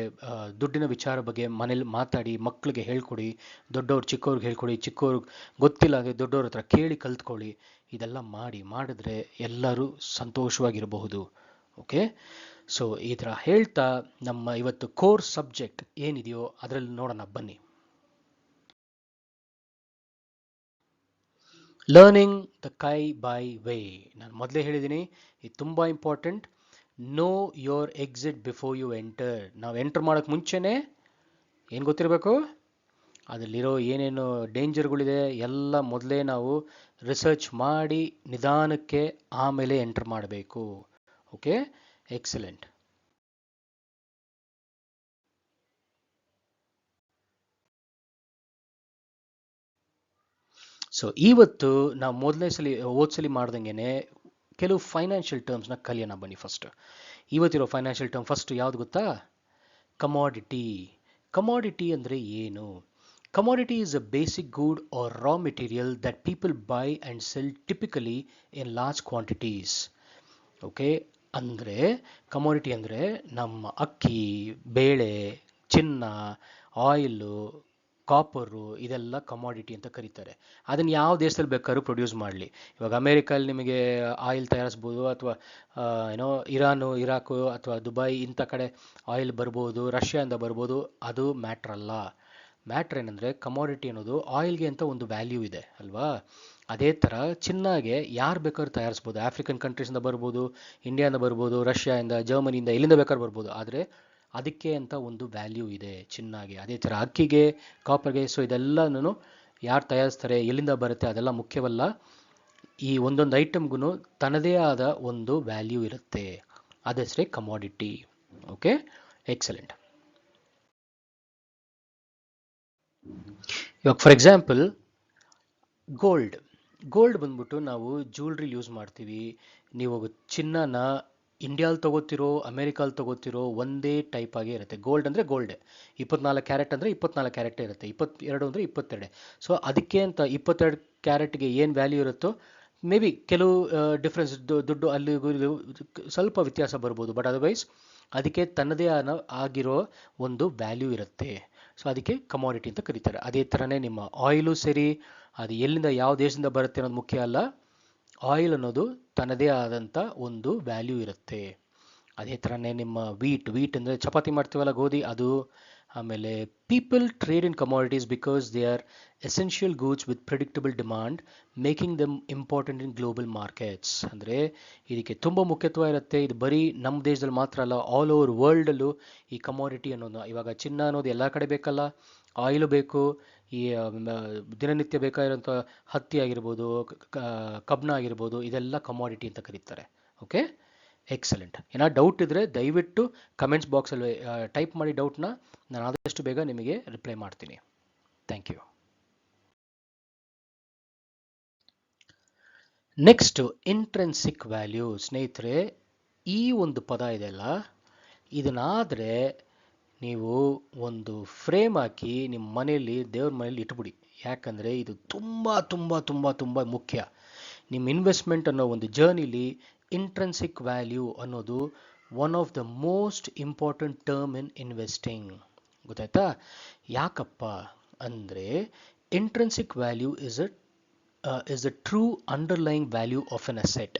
ದುಡ್ಡಿನ ವಿಚಾರ ಬಗ್ಗೆ ಮನೇಲಿ ಮಾತಾಡಿ, ಮಕ್ಕಳಿಗೆ ಹೇಳ್ಕೊಡಿ. ದೊಡ್ಡವ್ರು ಚಿಕ್ಕವ್ರಿಗೆ ಹೇಳ್ಕೊಡಿ, ಚಿಕ್ಕವ್ರಿಗೆ ಗೊತ್ತಿಲ್ಲ ಅಂದರೆ ದೊಡ್ಡವ್ರ ಹತ್ರ ಕೇಳಿ ಕಲ್ತ್ಕೊಳ್ಳಿ. ಇದೆಲ್ಲ ಮಾಡಿದ್ರೆ ಎಲ್ಲರೂ ಸಂತೋಷವಾಗಿರಬಹುದು. ಓಕೆ, ಸೊ ಈ ಥರ ಹೇಳ್ತಾ ನಮ್ಮ ಇವತ್ತು ಕೋರ್ ಸಬ್ಜೆಕ್ಟ್ ಏನಿದೆಯೋ ಅದರಲ್ಲಿ ನೋಡೋಣ ಬನ್ನಿ. ಲರ್ನಿಂಗ್ ದ ಕೈ ಬೈ ವೇ. ನಾನು ಮೊದಲೇ ಹೇಳಿದ್ದೀನಿ, ಇದು ತುಂಬ important. Know your exit before you enter. ನಾವು ಎಂಟರ್ ಮಾಡೋಕ್ಕೆ ಮುಂಚೆನೇ ಏನು ಗೊತ್ತಿರಬೇಕು? ಅದರಲ್ಲಿರೋ ಏನೇನು ಡೇಂಜರ್ಗಳಿದೆ ಎಲ್ಲ ಮೊದಲೇ ನಾವು ರಿಸರ್ಚ್ ಮಾಡಿ ನಿಧಾನಕ್ಕೆ ಆಮೇಲೆ ಎಂಟರ್ ಮಾಡಬೇಕು. Okay, excellent. ಸೊ ಇವತ್ತು ನಾವು ಓದ್ಸಲಿ ಮಾಡ್ದಂಗೆ ಕೆಲವು ಫೈನಾನ್ಷಿಯಲ್ ಟರ್ಮ್ಸ್ನ ಕಲಿಯೋಣ ಬನ್ನಿ. ಇವತ್ತಿರೋ ಫೈನಾನ್ಷಿಯಲ್ ಟರ್ಮ್ ಫಸ್ಟ್ ಯಾವ್ದು ಗೊತ್ತಾ? ಕಮಾಡಿಟಿ. ಕಮಾಡಿಟಿ ಅಂದರೆ ಏನು? Commodity is a basic good or raw material that people buy and sell typically in large quantities. Okay, ಅಂದರೆ ಕಮಾಡಿಟಿ ಅಂದರೆ ನಮ್ಮ ಅಕ್ಕಿ, ಬೇಳೆ, ಚಿನ್ನ, ಆಯಿಲು, ಕಾಪರು, ಇದೆಲ್ಲ ಕಮಾಡಿಟಿ ಅಂತ ಕರೀತಾರೆ. ಅದನ್ನು ಯಾವ ದೇಶದಲ್ಲಿ ಬೇಕಾದ್ರೂ ಪ್ರೊಡ್ಯೂಸ್ ಮಾಡಲಿ. ಇವಾಗ ಅಮೇರಿಕಲ್ಲಿ ನಿಮಗೆ ಆಯಿಲ್ ತಯಾರಿಸ್ಬೋದು, ಅಥವಾ ಇರಾಕು ಅಥವಾ ದುಬೈ ಇಂಥ ಕಡೆ ಆಯಿಲ್ ಬರ್ಬೋದು, ರಷ್ಯಾದಿಂದ ಬರ್ಬೋದು. ಅದು ಮ್ಯಾಟ್ರ್ ಅಲ್ಲ. ಮ್ಯಾಟ್ರ್ ಏನಂದರೆ ಕಮಾಡಿಟಿ ಅನ್ನೋದು ಆಯಿಲ್ಗೆ ಅಂತ ಒಂದು ವ್ಯಾಲ್ಯೂ ಇದೆ ಅಲ್ವಾ? ಅದೇ ಥರ ಚಿನ್ನಾಗೆ ಯಾರು ಬೇಕಾದ್ರೂ ತಯಾರಿಸ್ಬೋದು. ಆಫ್ರಿಕನ್ ಕಂಟ್ರೀಸಿಂದ ಬರ್ಬೋದು, ಇಂಡಿಯಾದಿಂದ ಬರ್ಬೋದು, ರಷ್ಯಾದಿಂದ, ಜರ್ಮನಿಯಿಂದ, ಎಲ್ಲಿಂದ ಬೇಕಾದ್ರೂ ಬರ್ಬೋದು. ಆದರೆ ಅದಕ್ಕೆ ಅಂತ ಒಂದು ವ್ಯಾಲ್ಯೂ ಇದೆ ಚಿನ್ನಾಗೆ. ಅದೇ ಥರ ಅಕ್ಕಿಗೆ, ಕಾಪರ್ಗೆ. ಸೊ ಇದೆಲ್ಲನೂ ಯಾರು ತಯಾರಿಸ್ತಾರೆ, ಎಲ್ಲಿಂದ ಬರುತ್ತೆ, ಅದೆಲ್ಲ ಮುಖ್ಯವಲ್ಲ. ಈ ಒಂದೊಂದು ಐಟಮ್ಗೂ ತನ್ನದೇ ಆದ ಒಂದು ವ್ಯಾಲ್ಯೂ ಇರುತ್ತೆ. ಅದೆಸರೇ ಕಮಾಡಿಟಿ. Okay, excellent. ಇವಾಗ ಫಾರ್ ಎಕ್ಸಾಂಪಲ್ ಗೋಲ್ಡ್ ಬಂದ್ಬಿಟ್ಟು ನಾವು ಜ್ಯುವೆಲ್ರಿ ಯೂಸ್ ಮಾಡ್ತೀವಿ. ನೀವು ಚಿನ್ನನ ಇಂಡಿಯಾದಲ್ಲಿ ತಗೋತಿರೋ, ಅಮೇರಿಕಾದಲ್ಲಿ ತಗೋತಿರೋ ಒಂದೇ ಟೈಪ್ ಆಗೇ ಇರುತ್ತೆ. ಗೋಲ್ಡ್ ಅಂದರೆ ಗೋಲ್ಡೆ. 24 ಕ್ಯಾರೆಟ್ ಅಂದರೆ 24 ಕ್ಯಾರೆಟೇ ಇರುತ್ತೆ, 22 ಅಂದರೆ 22. ಸೊ ಅದಕ್ಕೆ ಅಂತ 22 ಕ್ಯಾರೆಟ್ಗೆ ಏನು ವ್ಯಾಲ್ಯೂ ಇರುತ್ತೋ, ಮೇ ಬಿ ಕೆಲವು ಡಿಫ್ರೆನ್ಸ್, ದುಡ್ಡು ಅಲ್ಲಿಗೂ ಸ್ವಲ್ಪ ವ್ಯತ್ಯಾಸ ಬರ್ಬೋದು. ಬಟ್ ಅದರ್ವೈಸ್ ಅದಕ್ಕೆ ತನ್ನದೇ ಆಗಿರೋ ಒಂದು ವ್ಯಾಲ್ಯೂ ಇರುತ್ತೆ. ಸೊ ಅದಕ್ಕೆ ಕಮಾಡಿಟಿ ಅಂತ ಕರೀತಾರೆ. ಅದೇ ಥರನೇ ನಿಮ್ಮ ಆಯಿಲು ಸರಿ, ಅದು ಎಲ್ಲಿಂದ ಯಾವ ದೇಶದಿಂದ ಬರುತ್ತೆ ಅನ್ನೋದು ಮುಖ್ಯ ಅಲ್ಲ. ಆಯಿಲ್ ಅನ್ನೋದು ತನ್ನದೇ ಆದಂಥ ಒಂದು ವ್ಯಾಲ್ಯೂ ಇರುತ್ತೆ. ಅದೇ ಥರನೇ ನಿಮ್ಮ ವೀಟ್ ಅಂದರೆ ಚಪಾತಿ ಮಾಡ್ತೀವಲ್ಲ ಗೋಧಿ ಅದು. ಆಮೇಲೆ people trade in commodities because they are essential goods with predictable demand making dum important in global markets. ಅಂದರೆ ಇದಕ್ಕೆ ತುಂಬ ಮುಖ್ಯತ್ವ ಇರುತ್ತೆ. ಇದು ಬರೀ ನಮ್ಮ ದೇಶದಲ್ಲಿ ಮಾತ್ರ ಅಲ್ಲ, ಆಲ್ ಓವರ್ ವರ್ಲ್ಡಲ್ಲೂ ಈ ಕಮಾಡಿಟಿ ಅನ್ನೋದು, ಇವಾಗ ಚಿನ್ನ ಅನ್ನೋದು ಎಲ್ಲ ಕಡೆ ಬೇಕಲ್ಲ, ಆಯಿಲು ಬೇಕು, ಈ ದಿನನಿತ್ಯ ಬೇಕಾಗಿರೋಂಥ ಹತ್ತಿ ಆಗಿರ್ಬೋದು, ಕಬ್ಬಣ ಆಗಿರ್ಬೋದು, ಇದೆಲ್ಲ ಕಮಾಡಿಟಿ ಅಂತ ಕರೀತಾರೆ. Okay, excellent. ಏನಾದ್ರು ಡೌಟ್ ಇದ್ದರೆ ದಯವಿಟ್ಟು ಕಮೆಂಟ್ಸ್ ಬಾಕ್ಸಲ್ಲಿ ಟೈಪ್ ಮಾಡಿ ಡೌಟ್ನ, ನಾನು ಆದಷ್ಟು ಬೇಗ ನಿಮಗೆ ರಿಪ್ಲೈ ಮಾಡ್ತೀನಿ. Thank you. Next, intrinsic value. ಸ್ನೇಹಿತರೆ, ಈ ಒಂದು ಪದ ಇದೆಯಲ್ಲ, ಇದನ್ನಾದರೆ ನೀವು ಒಂದು ಫ್ರೇಮ್ ಹಾಕಿ ನಿಮ್ಮ ಮನೆಯಲ್ಲಿ, ದೇವ್ರ ಮನೆಯಲ್ಲಿ ಇಟ್ಬಿಡಿ. ಯಾಕಂದರೆ ಇದು ತುಂಬ ತುಂಬ ತುಂಬ ತುಂಬ ಮುಖ್ಯ. ನಿಮ್ಮ ಇನ್ವೆಸ್ಟ್ಮೆಂಟ್ ಅನ್ನೋ ಒಂದು ಜರ್ನಿಲಿ ಇಂಟ್ರೆನ್ಸಿಕ್ ವ್ಯಾಲ್ಯೂ ಅನ್ನೋದು one of the most important term in investing. ಗೊತ್ತಾಯ್ತಾ? ಯಾಕಪ್ಪ ಅಂದರೆ intrinsic value is the true underlying value of an asset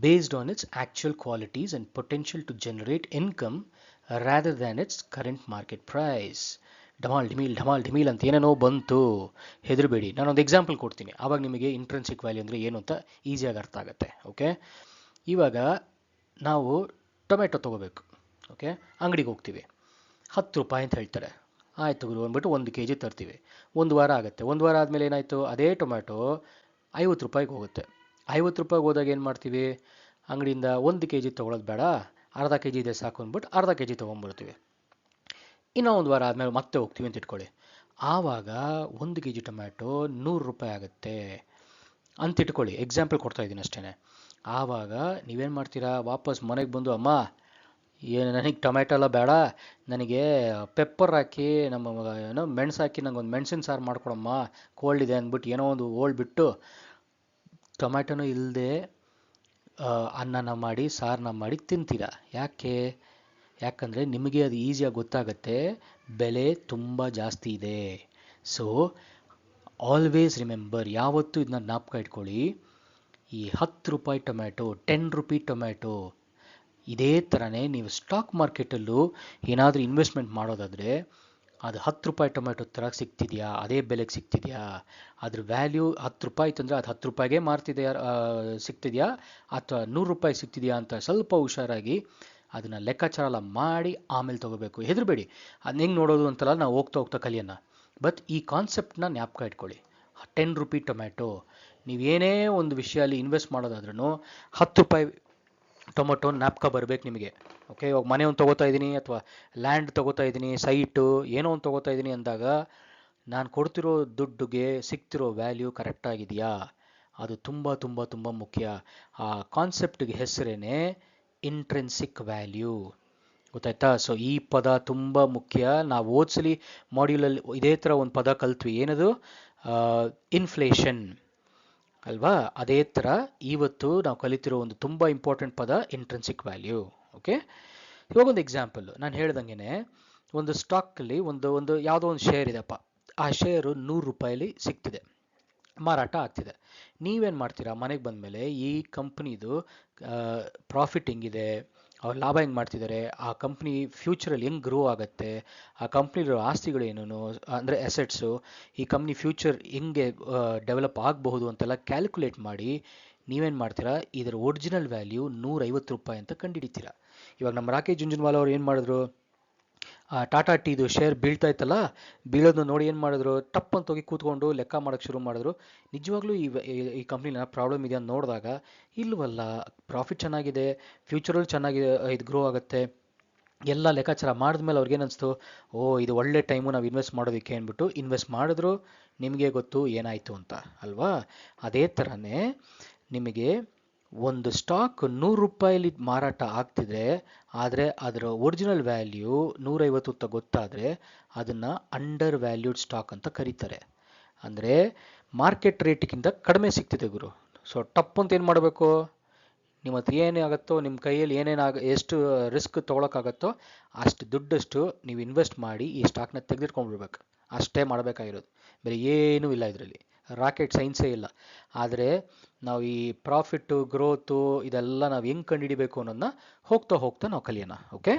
based on its actual qualities and potential to generate income rather than its current market price. ಢಮಾಲ್ ಢಮೀಲ್ ಅಂತ ಏನೇನೋ ಬಂತು, ಹೆದರಬೇಡಿ. ನಾನೊಂದು example ಕೊಡ್ತೀನಿ, ಆವಾಗ ನಿಮಗೆ ಇಂಟ್ರೆನ್ಸಿಕ್ ವ್ಯಾಲ್ಯೂ ಅಂದರೆ ಏನು ಅಂತ ಈಸಿಯಾಗಿ ಅರ್ಥ ಆಗುತ್ತೆ. ಓಕೆ, ಇವಾಗ ನಾವು ಟೊಮೆಟೊ ತೊಗೋಬೇಕು. ಓಕೆ, ಅಂಗಡಿಗೆ ಹೋಗ್ತೀವಿ, 10 ರೂಪಾಯಿ ಅಂತ ಹೇಳ್ತಾರೆ. ಆಯಿತು ಗುರು ಅಂದ್ಬಿಟ್ಟು 1 kg ತರ್ತೀವಿ. 1 ವಾರ ಆಗುತ್ತೆ. 1 ವಾರ ಆದಮೇಲೆ ಏನಾಯಿತು, ಅದೇ ಟೊಮೆಟೊ 50 ರೂಪಾಯಿಗೆ ಹೋಗುತ್ತೆ. 50 ರೂಪಾಯಿಗೆ ಹೋದಾಗ ಏನು ಮಾಡ್ತೀವಿ, ಅಂಗಡಿಯಿಂದ 1 kg ತೊಗೊಳೋದು ಬೇಡ, ಅರ್ಧ kg ಇದೆ ಸಾಕು ಅಂದ್ಬಿಟ್ಟು ಅರ್ಧ kg ತೊಗೊಂಡ್ಬಿಡ್ತೀವಿ. ಇನ್ನೂ 1 ವಾರ ಆದಮೇಲೆ ಮತ್ತೆ ಹೋಗ್ತೀವಿ ಅಂತ ಇಟ್ಕೊಳ್ಳಿ. ಆವಾಗ 1 kg ಟೊಮ್ಯಾಟೊ 100 ರೂಪಾಯಿ ಆಗುತ್ತೆ ಅಂತ ಇಟ್ಕೊಳ್ಳಿ. ಎಕ್ಸಾಂಪಲ್ ಕೊಡ್ತಾ ಇದ್ದೀನಿ ಅಷ್ಟೇ. ಆವಾಗ ನೀವೇನು ಮಾಡ್ತೀರಾ, ವಾಪಸ್ ಮನೆಗೆ ಬಂದು, ಅಮ್ಮ ಏನು ನನಗೆ ಟೊಮ್ಯಾಟೊ ಎಲ್ಲ ಬೇಡ, ನನಗೆ ಪೆಪ್ಪರ್ ಹಾಕಿ, ಏನೋ ಮೆಣಸು ಹಾಕಿ ನಂಗೆ ಒಂದು ಮೆಣಸಿನ ಸಾರು ಮಾಡ್ಕೊಡಮ್ಮ, ಕೋಲ್ಡ್ ಇದೆ ಅಂದ್ಬಿಟ್ಟು ಏನೋ ಒಂದು ಬಿಟ್ಟು ಟೊಮ್ಯಾಟೊನೂ ಇಲ್ಲದೆ ಅನ್ನನ ಮಾಡಿ, ಸಾರನ್ನ ಮಾಡಿ ತಿಂತೀರಾ. ಯಾಕಂದರೆ ನಿಮಗೆ ಅದು ಈಸಿಯಾಗಿ ಗೊತ್ತಾಗುತ್ತೆ, ಬೆಲೆ ತುಂಬ ಜಾಸ್ತಿ ಇದೆ. ಸೊ ಆಲ್ವೇಸ್ ರಿಮೆಂಬರ್, ಯಾವತ್ತೂ ಇದನ್ನ ಜ್ಞಾಪಕ ಇಟ್ಕೊಳ್ಳಿ, ಈ 10 ರೂಪಾಯಿ ಟೊಮ್ಯಾಟೊ, 10 ರೂಪಿ ಟೊಮ್ಯಾಟೊ, ಇದೇ ಥರನೇ ನೀವು ಸ್ಟಾಕ್ ಮಾರ್ಕೆಟಲ್ಲೂ ಏನಾದರೂ ಇನ್ವೆಸ್ಟ್ಮೆಂಟ್ ಮಾಡೋದಾದರೆ ಅದು 10 ರೂಪಾಯಿ ಟೊಮೆಟೊ ಥರ ಸಿಗ್ತಿದೆಯಾ, ಅದೇ ಬೆಲೆಗೆ ಸಿಗ್ತಿದೆಯಾ, ಅದ್ರ ವ್ಯಾಲ್ಯೂ 10 ರೂಪಾಯಿ ಇತ್ತಂದರೆ ಅದು 10 ರೂಪಾಯಿಗೆ ಸಿಗ್ತಿದೆಯಾ ಅಥವಾ 100 ರೂಪಾಯಿ ಸಿಗ್ತಿದೆಯಾ ಅಂತ ಸ್ವಲ್ಪ ಹುಷಾರಾಗಿ ಅದನ್ನು ಲೆಕ್ಕಾಚಾರ ಮಾಡಿ ಆಮೇಲೆ ತೊಗೋಬೇಕು. ಹೆದರಬೇಡಿ, ಅದನ್ನ ಹೆಂಗೆ ನೋಡೋದು ಅಂತಲ್ಲ, ನಾವು ಹೋಗ್ತಾ ಕಲಿಯೋಣ. ಬಟ್ ಈ ಕಾನ್ಸೆಪ್ಟನ್ನ ಜ್ಞಾಪಕ ಇಟ್ಕೊಳ್ಳಿ. 10 ರೂಪಿ ಟೊಮ್ಯಾಟೊ, ನೀವೇನೇ ಒಂದು ವಿಷಯಲ್ಲಿ ಇನ್ವೆಸ್ಟ್ ಮಾಡೋದಾದ್ರೂ 10 ರೂಪಾಯಿ ಟೊಮೊಟೊ ಜ್ಞಾಪಕ ಬರಬೇಕು ನಿಮಗೆ. ಓಕೆ, ಇವಾಗ ಮನೆ ಒಂದು ತೊಗೋತಾ ಇದ್ದೀನಿ ಅಥವಾ ಲ್ಯಾಂಡ್ ತೊಗೋತಾ ಇದ್ದೀನಿ, ಸೈಟು ಏನೋ ಒಂದು ತೊಗೋತಾ ಇದ್ದೀನಿ ಅಂದಾಗ ನಾನು ಕೊಡ್ತಿರೋ ದುಡ್ಡುಗೆ ಸಿಗ್ತಿರೋ ವ್ಯಾಲ್ಯೂ ಕರೆಕ್ಟಾಗಿದೆಯಾ, ಅದು ತುಂಬ ತುಂಬ ತುಂಬ ಮುಖ್ಯ. ಆ ಕಾನ್ಸೆಪ್ಟ್ಗೆ ಹೆಸರೇನೆ ಇಂಟ್ರೆನ್ಸಿಕ್ ವ್ಯಾಲ್ಯೂ. ಗೊತ್ತಾಯ್ತಾ? ಸೊ ಈ ಪದ ತುಂಬ ಮುಖ್ಯ. ನಾವು ಓದ್ಸಲಿ ಮಾಡ್ಯೂಲಲ್ಲಿ ಇದೇ ಥರ ಒಂದು ಪದ ಕಲ್ತ್ವಿ, ಏನದು, ಇನ್ಫ್ಲೇಷನ್ ಅಲ್ವಾ? ಅದೇ ಥರ ಇವತ್ತು ನಾವು ಕಲಿತಿರೋ ಒಂದು ತುಂಬ ಇಂಪಾರ್ಟೆಂಟ್ ಪದ ಇಂಟ್ರೆನ್ಸಿಕ್ ವ್ಯಾಲ್ಯೂ. ಓಕೆ, ಇವಾಗ ಒಂದು ಎಕ್ಸಾಂಪಲ್ ನಾನು ಹೇಳ್ದಂಗೆ, ಒಂದು ಸ್ಟಾಕಲ್ಲಿ ಒಂದು ಯಾವುದೋ ಒಂದು ಶೇರ್ ಇದೆಪ್ಪ, ಆ ಶೇರು 100 ರೂಪಾಯಲ್ಲಿ ಸಿಗ್ತಿದೆ, ಮಾರಾಟ ಆಗ್ತಿದೆ. ನೀವೇನು ಮಾಡ್ತೀರಾ, ಮನೆಗೆ ಬಂದಮೇಲೆ ಈ ಕಂಪ್ನಿದು ಪ್ರಾಫಿಟ್ ಹೆಂಗಿದೆ, ಅವ್ರು ಲಾಭ ಹೆಂಗೆ ಮಾಡ್ತಿದ್ದಾರೆ, ಆ ಕಂಪ್ನಿ ಫ್ಯೂಚರಲ್ಲಿ ಹೆಂಗೆ ಗ್ರೋ ಆಗುತ್ತೆ, ಆ ಕಂಪ್ನಿಲಿರೋ ಆಸ್ತಿಗಳೇನು ಅಂದರೆ ಅಸೆಟ್ಸು, ಈ ಕಂಪ್ನಿ ಫ್ಯೂಚರ್ ಹೆಂಗೆ ಡೆವಲಪ್ ಆಗಬಹುದು ಅಂತೆಲ್ಲ ಕ್ಯಾಲ್ಕುಲೇಟ್ ಮಾಡಿ ನೀವೇನು ಮಾಡ್ತೀರಾ, ಇದರ ಒರಿಜಿನಲ್ ವ್ಯಾಲ್ಯೂ 150 ರೂಪಾಯಿ ಅಂತ ಕಂಡುಹಿಡಿತೀರಾ. ಇವಾಗ ನಮ್ಮ ರಾಕೇಶ್ ಜುಂಜುನ್ವಾಲಾ ಅವ್ರು ಏನು ಮಾಡಿದ್ರು, ಟಾಟಾ ಟೀದು ಶೇರ್ ಬೀಳ್ತಾ ಇತ್ತಲ್ಲ, ಬೀಳೋದನ್ನ ನೋಡಿ ಏನು ಮಾಡಿದ್ರು, ಟಪ್ ಅಂತ ಹೋಗಿ ಕೂತ್ಕೊಂಡು ಲೆಕ್ಕ ಮಾಡೋಕ್ಕೆ ಶುರು ಮಾಡಿದ್ರು. ನಿಜವಾಗ್ಲೂ ಈ ಕಂಪ್ನಿನ ಪ್ರಾಬ್ಲಮ್ ಇದೆ ಅಂತ ನೋಡಿದಾಗ ಇಲ್ವಲ್ಲ, ಪ್ರಾಫಿಟ್ ಚೆನ್ನಾಗಿದೆ, ಫ್ಯೂಚರಲ್ಲಿ ಚೆನ್ನಾಗಿದೆ, ಇದು ಗ್ರೋ ಆಗುತ್ತೆ, ಎಲ್ಲ ಲೆಕ್ಕಾಚಾರ ಮಾಡಿದ್ಮೇಲೆ ಅವ್ರಿಗೇನಿಸ್ತು, ಇದು ಒಳ್ಳೆ ಟೈಮು ನಾವು ಇನ್ವೆಸ್ಟ್ ಮಾಡೋದಕ್ಕೆ ಅಂದ್ಬಿಟ್ಟು ಇನ್ವೆಸ್ಟ್ ಮಾಡಿದ್ರು. ನಿಮಗೆ ಗೊತ್ತು ಏನಾಯಿತು ಅಂತ ಅಲ್ವಾ? ಅದೇ ಥರನೇ ನಿಮಗೆ ಒಂದು ಸ್ಟಾಕ್ 100 ರೂಪಾಯಿಲಿ ಮಾರಾಟ ಆಗ್ತಿದ್ರೆ, ಆದರೆ ಅದರ ಒರಿಜಿನಲ್ ವ್ಯಾಲ್ಯೂ 150 ಅಂತ ಗೊತ್ತಾದರೆ ಅದನ್ನು ಅಂಡರ್ ವ್ಯಾಲ್ಯೂಡ್ ಸ್ಟಾಕ್ ಅಂತ ಕರೀತಾರೆ. ಅಂದರೆ ಮಾರ್ಕೆಟ್ ರೇಟಿಗಿಂತ ಕಡಿಮೆ ಸಿಗ್ತಿದೆ ಗುರು. ಸೊ ಟಪ್ ಅಂತ ಏನು ಮಾಡಬೇಕು, ನಿಮ್ಮ ಹತ್ರ ಏನೇ ಆಗುತ್ತೋ, ನಿಮ್ಮ ಕೈಯಲ್ಲಿ ಎಷ್ಟು ರಿಸ್ಕ್ ತೊಗೊಳಕ್ಕಾಗತ್ತೋ ಅಷ್ಟು ದುಡ್ಡಷ್ಟು ನೀವು ಇನ್ವೆಸ್ಟ್ ಮಾಡಿ ಈ ಸ್ಟಾಕ್ನ ತೆಗೆದಿಟ್ಕೊಂಡ್ಬಿಡ್ಬೇಕು. ಅಷ್ಟೇ ಮಾಡಬೇಕಾಗಿರೋದು, ಬೇರೆ ಏನೂ ಇಲ್ಲ ಇದರಲ್ಲಿ. ರಾಕೆಟ್ ಸೈನ್ಸೇ ಇಲ್ಲ. ಆದರೆ ನಾವು ಈ ಪ್ರಾಫಿಟ್ಟು ಗ್ರೋತು ಇದೆಲ್ಲ ನಾವು ಹೆಂಗೆ ಕಂಡುಹಿಡಿಬೇಕು ಅನ್ನೋದನ್ನ ಹೋಗ್ತಾ ಹೋಗ್ತಾ ನಾವು ಕಲಿಯೋಣ. ಓಕೆ,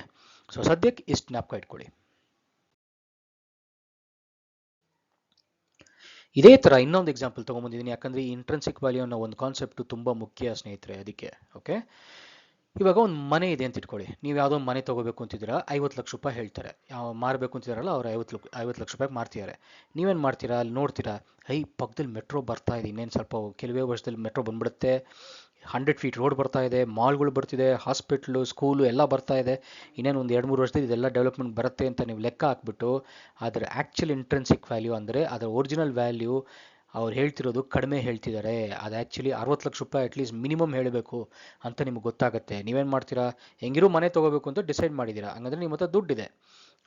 ಸೊ ಸದ್ಯಕ್ಕೆ ಇಷ್ಟು ಜ್ಞಾಪಕ ಇಟ್ಕೊಳ್ಳಿ. ಇದೇ ಥರ ಇನ್ನೊಂದು ಎಕ್ಸಾಂಪಲ್ ತೊಗೊಂಬಂದಿದ್ದೀನಿ, ಯಾಕಂದರೆ ಈ ಇಂಟ್ರೆನ್ಸಿಕ್ ವ್ಯಾಲ್ಯೂ ಅನ್ನೋ ಒಂದು ಕಾನ್ಸೆಪ್ಟು ತುಂಬ ಮುಖ್ಯ ಸ್ನೇಹಿತರೆ, ಅದಕ್ಕೆ. ಓಕೆ, ಇವಾಗ ಒಂದು ಮನೆ ಇದೆ ಅಂತ ಇಟ್ಕೊಳ್ಳಿ. ನೀವು ಯಾವುದೋ ಒಂದು ಮನೆ ತೊಗೋಬೇಕು ಅಂತಿದ್ದೀರಾ, 50 ಲಕ್ಷ ರೂಪಾಯಿ ಹೇಳ್ತಾರೆ. ಮಾರಬೇಕು ಅಂತಿದ್ದಾರಲ್ಲ ಅವ್ರು 50 ಲಕ್ಷ ರೂಪಾಯಿಗೆ ಮಾರ್ತಿದ್ದಾರೆ. ನೀವೇನು ಮಾಡ್ತೀರಾ, ಅಲ್ಲಿ ನೋಡ್ತೀರಾ, ಪಕ್ಕದಲ್ಲಿ ಮೆಟ್ರೋ ಬರ್ತಾ ಇದೆ, ಇನ್ನೇನು ಸ್ವಲ್ಪ ಕೆಲವೇ ವರ್ಷದಲ್ಲಿ ಮೆಟ್ರೋ ಬಂದ್ಬಿಡುತ್ತೆ, 100 ಫೀಟ್ ರೋಡ್ ಬರ್ತಾ ಇದೆ, ಮಾಲ್ಗಳು ಬರ್ತಿದೆ, ಹಾಸ್ಪಿಟ್ಲು ಸ್ಕೂಲು ಎಲ್ಲ ಬರ್ತಾ ಇದೆ, ಇನ್ನೇನು ಒಂದು 2-3 ವರ್ಷದಲ್ಲಿ ಇದೆಲ್ಲ ಡೆವಲಪ್ಮೆಂಟ್ ಬರುತ್ತೆ ಅಂತ ನೀವು ಲೆಕ್ಕ ಹಾಕ್ಬಿಟ್ಟು ಅದರ ಆ್ಯಕ್ಚುಲ್ ಇಂಟ್ರೆನ್ಸಿಕ್ ವ್ಯಾಲ್ಯೂ ಅಂದರೆ ಅದರ ಒರಿಜಿನಲ್ ವ್ಯಾಲ್ಯೂ ಅವ್ರು ಹೇಳ್ತಿರೋದು ಕಡಿಮೆ ಹೇಳ್ತಿದ್ದಾರೆ. ಅದು ಆ್ಯಕ್ಚುಲಿ 60 ಲಕ್ಷ ರೂಪಾಯಿ ಅಟ್ಲೀಸ್ಟ್ ಮಿನಿಮಮ್ ಹೇಳಬೇಕು ಅಂತ ನಿಮ್ಗೆ ಗೊತ್ತಾಗುತ್ತೆ. ನೀವೇನು ಮಾಡ್ತೀರಾ, ಹೆಂಗಿರೋ ಮನೆ ತೊಗೋಬೇಕು ಅಂತ ಡಿಸೈಡ್ ಮಾಡಿದ್ದೀರಾ, ಹಂಗಂದ್ರೆ ನಿಮ್ಮ ಹತ್ರ ದುಡ್ಡಿದೆ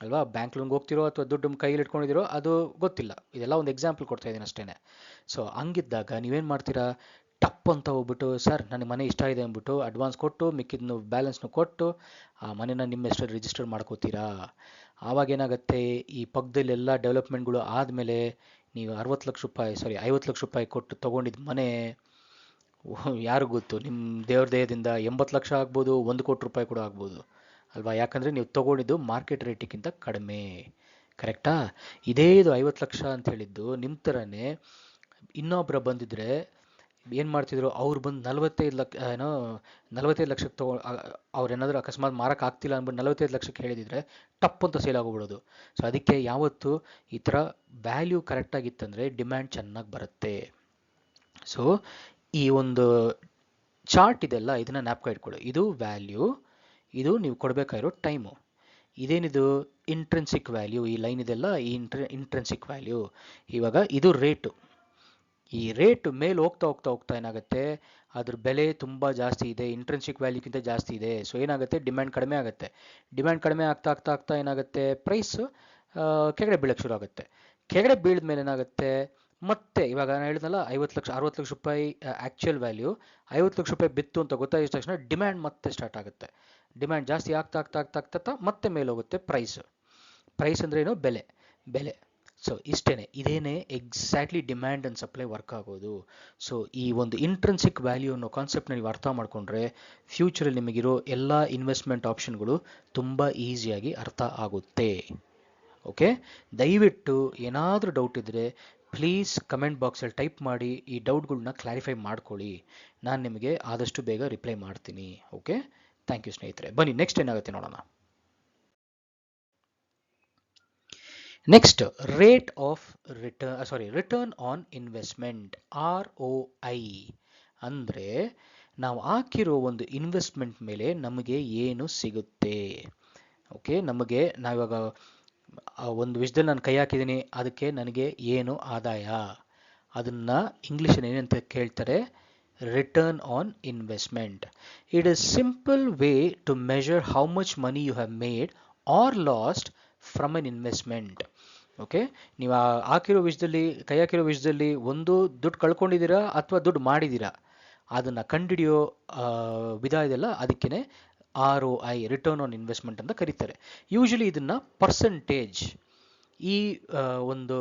ಅಲ್ವಾ, ಬ್ಯಾಂಕ್ ಲೋನ್ಗೆ ಹೋಗ್ತಿರೋ ಅಥವಾ ದುಡ್ಡು ಕೈಯಲ್ಲಿ ಇಟ್ಕೊಂಡಿದ್ದೀರೋ ಅದು ಗೊತ್ತಿಲ್ಲ, ಇದೆಲ್ಲ ಒಂದು ಎಕ್ಸಾಂಪಲ್ ಕೊಡ್ತಾ ಇದ್ದೀನಿ ಅಷ್ಟೇ. ಸೊ ಹಂಗಿದ್ದಾಗ ನೀವೇನು ಮಾಡ್ತೀರಾ, ಟಪ್ ಅಂತ ಹೋಗ್ಬಿಟ್ಟು ಸರ್ ನನಗೆ ಮನೆ ಇಷ್ಟ ಇದೆ ಅಂದ್ಬಿಟ್ಟು ಅಡ್ವಾನ್ಸ್ ಕೊಟ್ಟು ಮಿಕ್ಕಿದ್ನು ಬ್ಯಾಲೆನ್ಸ್ನು ಕೊಟ್ಟು ಆ ಮನೆನ ನಿಮ್ಮ ಹೆಸರಲ್ಲಿ ರಿಜಿಸ್ಟರ್ ಮಾಡ್ಕೋತೀರಾ. ಆವಾಗ ಏನಾಗುತ್ತೆ, ಈ ಪಕ್ಕದಲ್ಲೆಲ್ಲ ಡೆವಲಪ್ಮೆಂಟ್ಗಳು ಆದಮೇಲೆ ನೀವು 50 ಲಕ್ಷ ರೂಪಾಯಿ ಕೊಟ್ಟು ತೊಗೊಂಡಿದ್ದ ಮನೆ ಯಾರಿಗೂ ಗೊತ್ತು, ನಿಮ್ಮ ದೇವ್ರ ದಯದಿಂದ 80 ಲಕ್ಷ ಆಗ್ಬೋದು, 1 ಕೋಟಿ ರೂಪಾಯಿ ಕೂಡ ಆಗ್ಬೋದು ಅಲ್ವಾ, ಯಾಕಂದರೆ ನೀವು ತೊಗೊಂಡಿದ್ದು ಮಾರ್ಕೆಟ್ ರೇಟಿಗಿಂತ ಕಡಿಮೆ. ಕರೆಕ್ಟಾ? ಇದೇ ಇದು 50 ಲಕ್ಷ ಅಂತ ಹೇಳಿದ್ದು ನಿಮ್ಮ ಥರನೇ ಇನ್ನೊಬ್ಬರ ಬಂದಿದ್ರೆ ಏನು ಮಾಡ್ತಿದ್ರು, ಅವ್ರು ಬಂದು 45 ಲಕ್ಷಕ್ಕೆ ಅವ್ರೇನಾದರೂ ಅಕಸ್ಮಾತ್ ಮಾರಕ್ಕೆ ಆಗ್ತಿಲ್ಲ ಅಂದ್ಬಿಟ್ಟು 45 ಲಕ್ಷಕ್ಕೆ ಹೇಳಿದಿದ್ರೆ ಟಪ್ ಅಂತ ಸೇಲ್ ಆಗೋಗ್ಬಿಡೋದು. ಸೊ ಅದಕ್ಕೆ ಯಾವತ್ತು ಈ ಥರ ವ್ಯಾಲ್ಯೂ ಕರೆಕ್ಟಾಗಿತ್ತಂದರೆ ಡಿಮ್ಯಾಂಡ್ ಚೆನ್ನಾಗಿ ಬರುತ್ತೆ. ಸೊ ಈ ಒಂದು ಚಾರ್ಟ್ ಇದೆಲ್ಲ ಇದನ್ನು ಜ್ಞಾಪಕ ಇಟ್ಕೊಳ್ಳಿ. ಇದು ವ್ಯಾಲ್ಯೂ, ಇದು ನೀವು ಕೊಡಬೇಕಾಗಿರೋ ಟೈಮು. ಇದೇನಿದು ಇಂಟ್ರೆನ್ಸಿಕ್ ವ್ಯಾಲ್ಯೂ, ಈ ಲೈನ್ ಇದೆಲ್ಲ ಈ ಇಂಟ್ರೆನ್ಸಿಕ್ ವ್ಯಾಲ್ಯೂ. ಇವಾಗ ಇದು ರೇಟು. ಈ ರೇಟ್ ಮೇಲೆ ಹೋಗ್ತಾ ಹೋಗ್ತಾ ಹೋಗ್ತಾ ಏನಾಗುತ್ತೆ, ಅದ್ರ ಬೆಲೆ ತುಂಬ ಜಾಸ್ತಿ ಇದೆ, ಇಂಟ್ರೆನ್ಸಿಕ್ ವ್ಯಾಲ್ಯೂಗಿಂತ ಜಾಸ್ತಿ ಇದೆ. ಸೊ ಏನಾಗುತ್ತೆ, ಡಿಮ್ಯಾಂಡ್ ಕಡಿಮೆ ಆಗುತ್ತೆ. ಡಿಮ್ಯಾಂಡ್ ಕಡಿಮೆ ಆಗ್ತಾ ಆಗ್ತಾ ಆಗ್ತಾ ಏನಾಗುತ್ತೆ, ಪ್ರೈಸ್ ಕೆಳಗಡೆ ಬೀಳಕ್ಕೆ ಶುರು ಆಗುತ್ತೆ. ಕೆಳಗಡೆ ಬೀಳಿದ ಮೇಲೆ ಏನಾಗುತ್ತೆ, ಮತ್ತೆ ಇವಾಗ ನಾನು ಹೇಳಿದ್ನಲ್ಲ 60 ಲಕ್ಷ ರೂಪಾಯಿ ಆ್ಯಕ್ಚುಯಲ್ ವ್ಯಾಲ್ಯೂ, 50 ಲಕ್ಷ ರೂಪಾಯಿ ಬಿತ್ತು ಅಂತ ಗೊತ್ತಾಗಿದ ತಕ್ಷಣ ಡಿಮ್ಯಾಂಡ್ ಮತ್ತೆ ಸ್ಟಾರ್ಟ್ ಆಗುತ್ತೆ. ಡಿಮ್ಯಾಂಡ್ ಜಾಸ್ತಿ ಆಗ್ತಾ ಆಗ್ತಾ ಆಗ್ತಾ ಆಗ್ತಾ ಮತ್ತೆ ಮೇಲೆ ಹೋಗುತ್ತೆ ಪ್ರೈಸ್ ಅಂದರೆ ಏನು, ಬೆಲೆ. ಸೊ ಇಷ್ಟೇನೆ, ಇದೇನೇ exactly demand and supply work ಆಗೋದು. ಸೊ ಈ ಒಂದು ಇಂಟ್ರೆನ್ಸಿಕ್ ವ್ಯಾಲ್ಯೂ ಅನ್ನೋ ಕಾನ್ಸೆಪ್ಟ್ನ ನೀವು ಅರ್ಥ ಮಾಡ್ಕೊಂಡ್ರೆ ಫ್ಯೂಚರಲ್ಲಿ ನಿಮಗಿರೋ ಎಲ್ಲ ಇನ್ವೆಸ್ಟ್ಮೆಂಟ್ ಆಪ್ಷನ್ಗಳು ತುಂಬ ಈಸಿಯಾಗಿ ಅರ್ಥ ಆಗುತ್ತೆ. ಓಕೆ, ದಯವಿಟ್ಟು ಏನಾದರೂ ಡೌಟ್ ಇದ್ದರೆ ಪ್ಲೀಸ್ ಕಮೆಂಟ್ ಬಾಕ್ಸಲ್ಲಿ ಟೈಪ್ ಮಾಡಿ, ಈ ಡೌಟ್ಗಳನ್ನ ಕ್ಲಾರಿಫೈ ಮಾಡ್ಕೊಳ್ಳಿ. ನಾನು ನಿಮಗೆ ಆದಷ್ಟು ಬೇಗ ರಿಪ್ಲೈ ಮಾಡ್ತೀನಿ. ಓಕೆ, ಥ್ಯಾಂಕ್ ಯು ಸ್ನೇಹಿತರೆ. ಬನ್ನಿ ನೆಕ್ಸ್ಟ್ ಏನಾಗುತ್ತೆ ನೋಡೋಣ. Next, rate of return on investment, ROI ಅಂದರೆ ನಾವು ಹಾಕಿರೋ ಒಂದು ಇನ್ವೆಸ್ಟ್ಮೆಂಟ್ ಮೇಲೆ ನಮಗೆ ಏನು ಸಿಗುತ್ತೆ. ಓಕೆ, ನಾವಿವಾಗ ಒಂದು ವಿಷಯದಲ್ಲಿ ನಾನು ಕೈ ಹಾಕಿದ್ದೀನಿ, ಅದಕ್ಕೆ ನನಗೆ ಏನು ಆದಾಯ, ಅದನ್ನು ಇಂಗ್ಲೀಷಲ್ಲಿ ಏನಂತ ಕೇಳ್ತಾರೆ, return on investment. It is simple way to measure how much money you have made or lost from an investment. Okay, ನೀವು ಕೈ ಹಾಕಿರೋ ವಿಷಯದಲ್ಲಿ ಒಂದು ದುಡ್ಡು ಕಳ್ಕೊಂಡಿದ್ದೀರಾ ಅಥವಾ ದುಡ್ಡು ಮಾಡಿದ್ದೀರಾ, ಅದನ್ನು ಕಂಡುಹಿಡಿಯೋ ವಿಧ ಇದೆಲ್ಲ, ಅದಕ್ಕೇ ROI, ರಿಟರ್ನ್ ಆನ್ ಇನ್ವೆಸ್ಟ್ಮೆಂಟ್ ಅಂತ ಕರೀತಾರೆ. ಯೂಶಲಿ ಇದನ್ನು ಪರ್ಸೆಂಟೇಜ್, ಈ ಒಂದು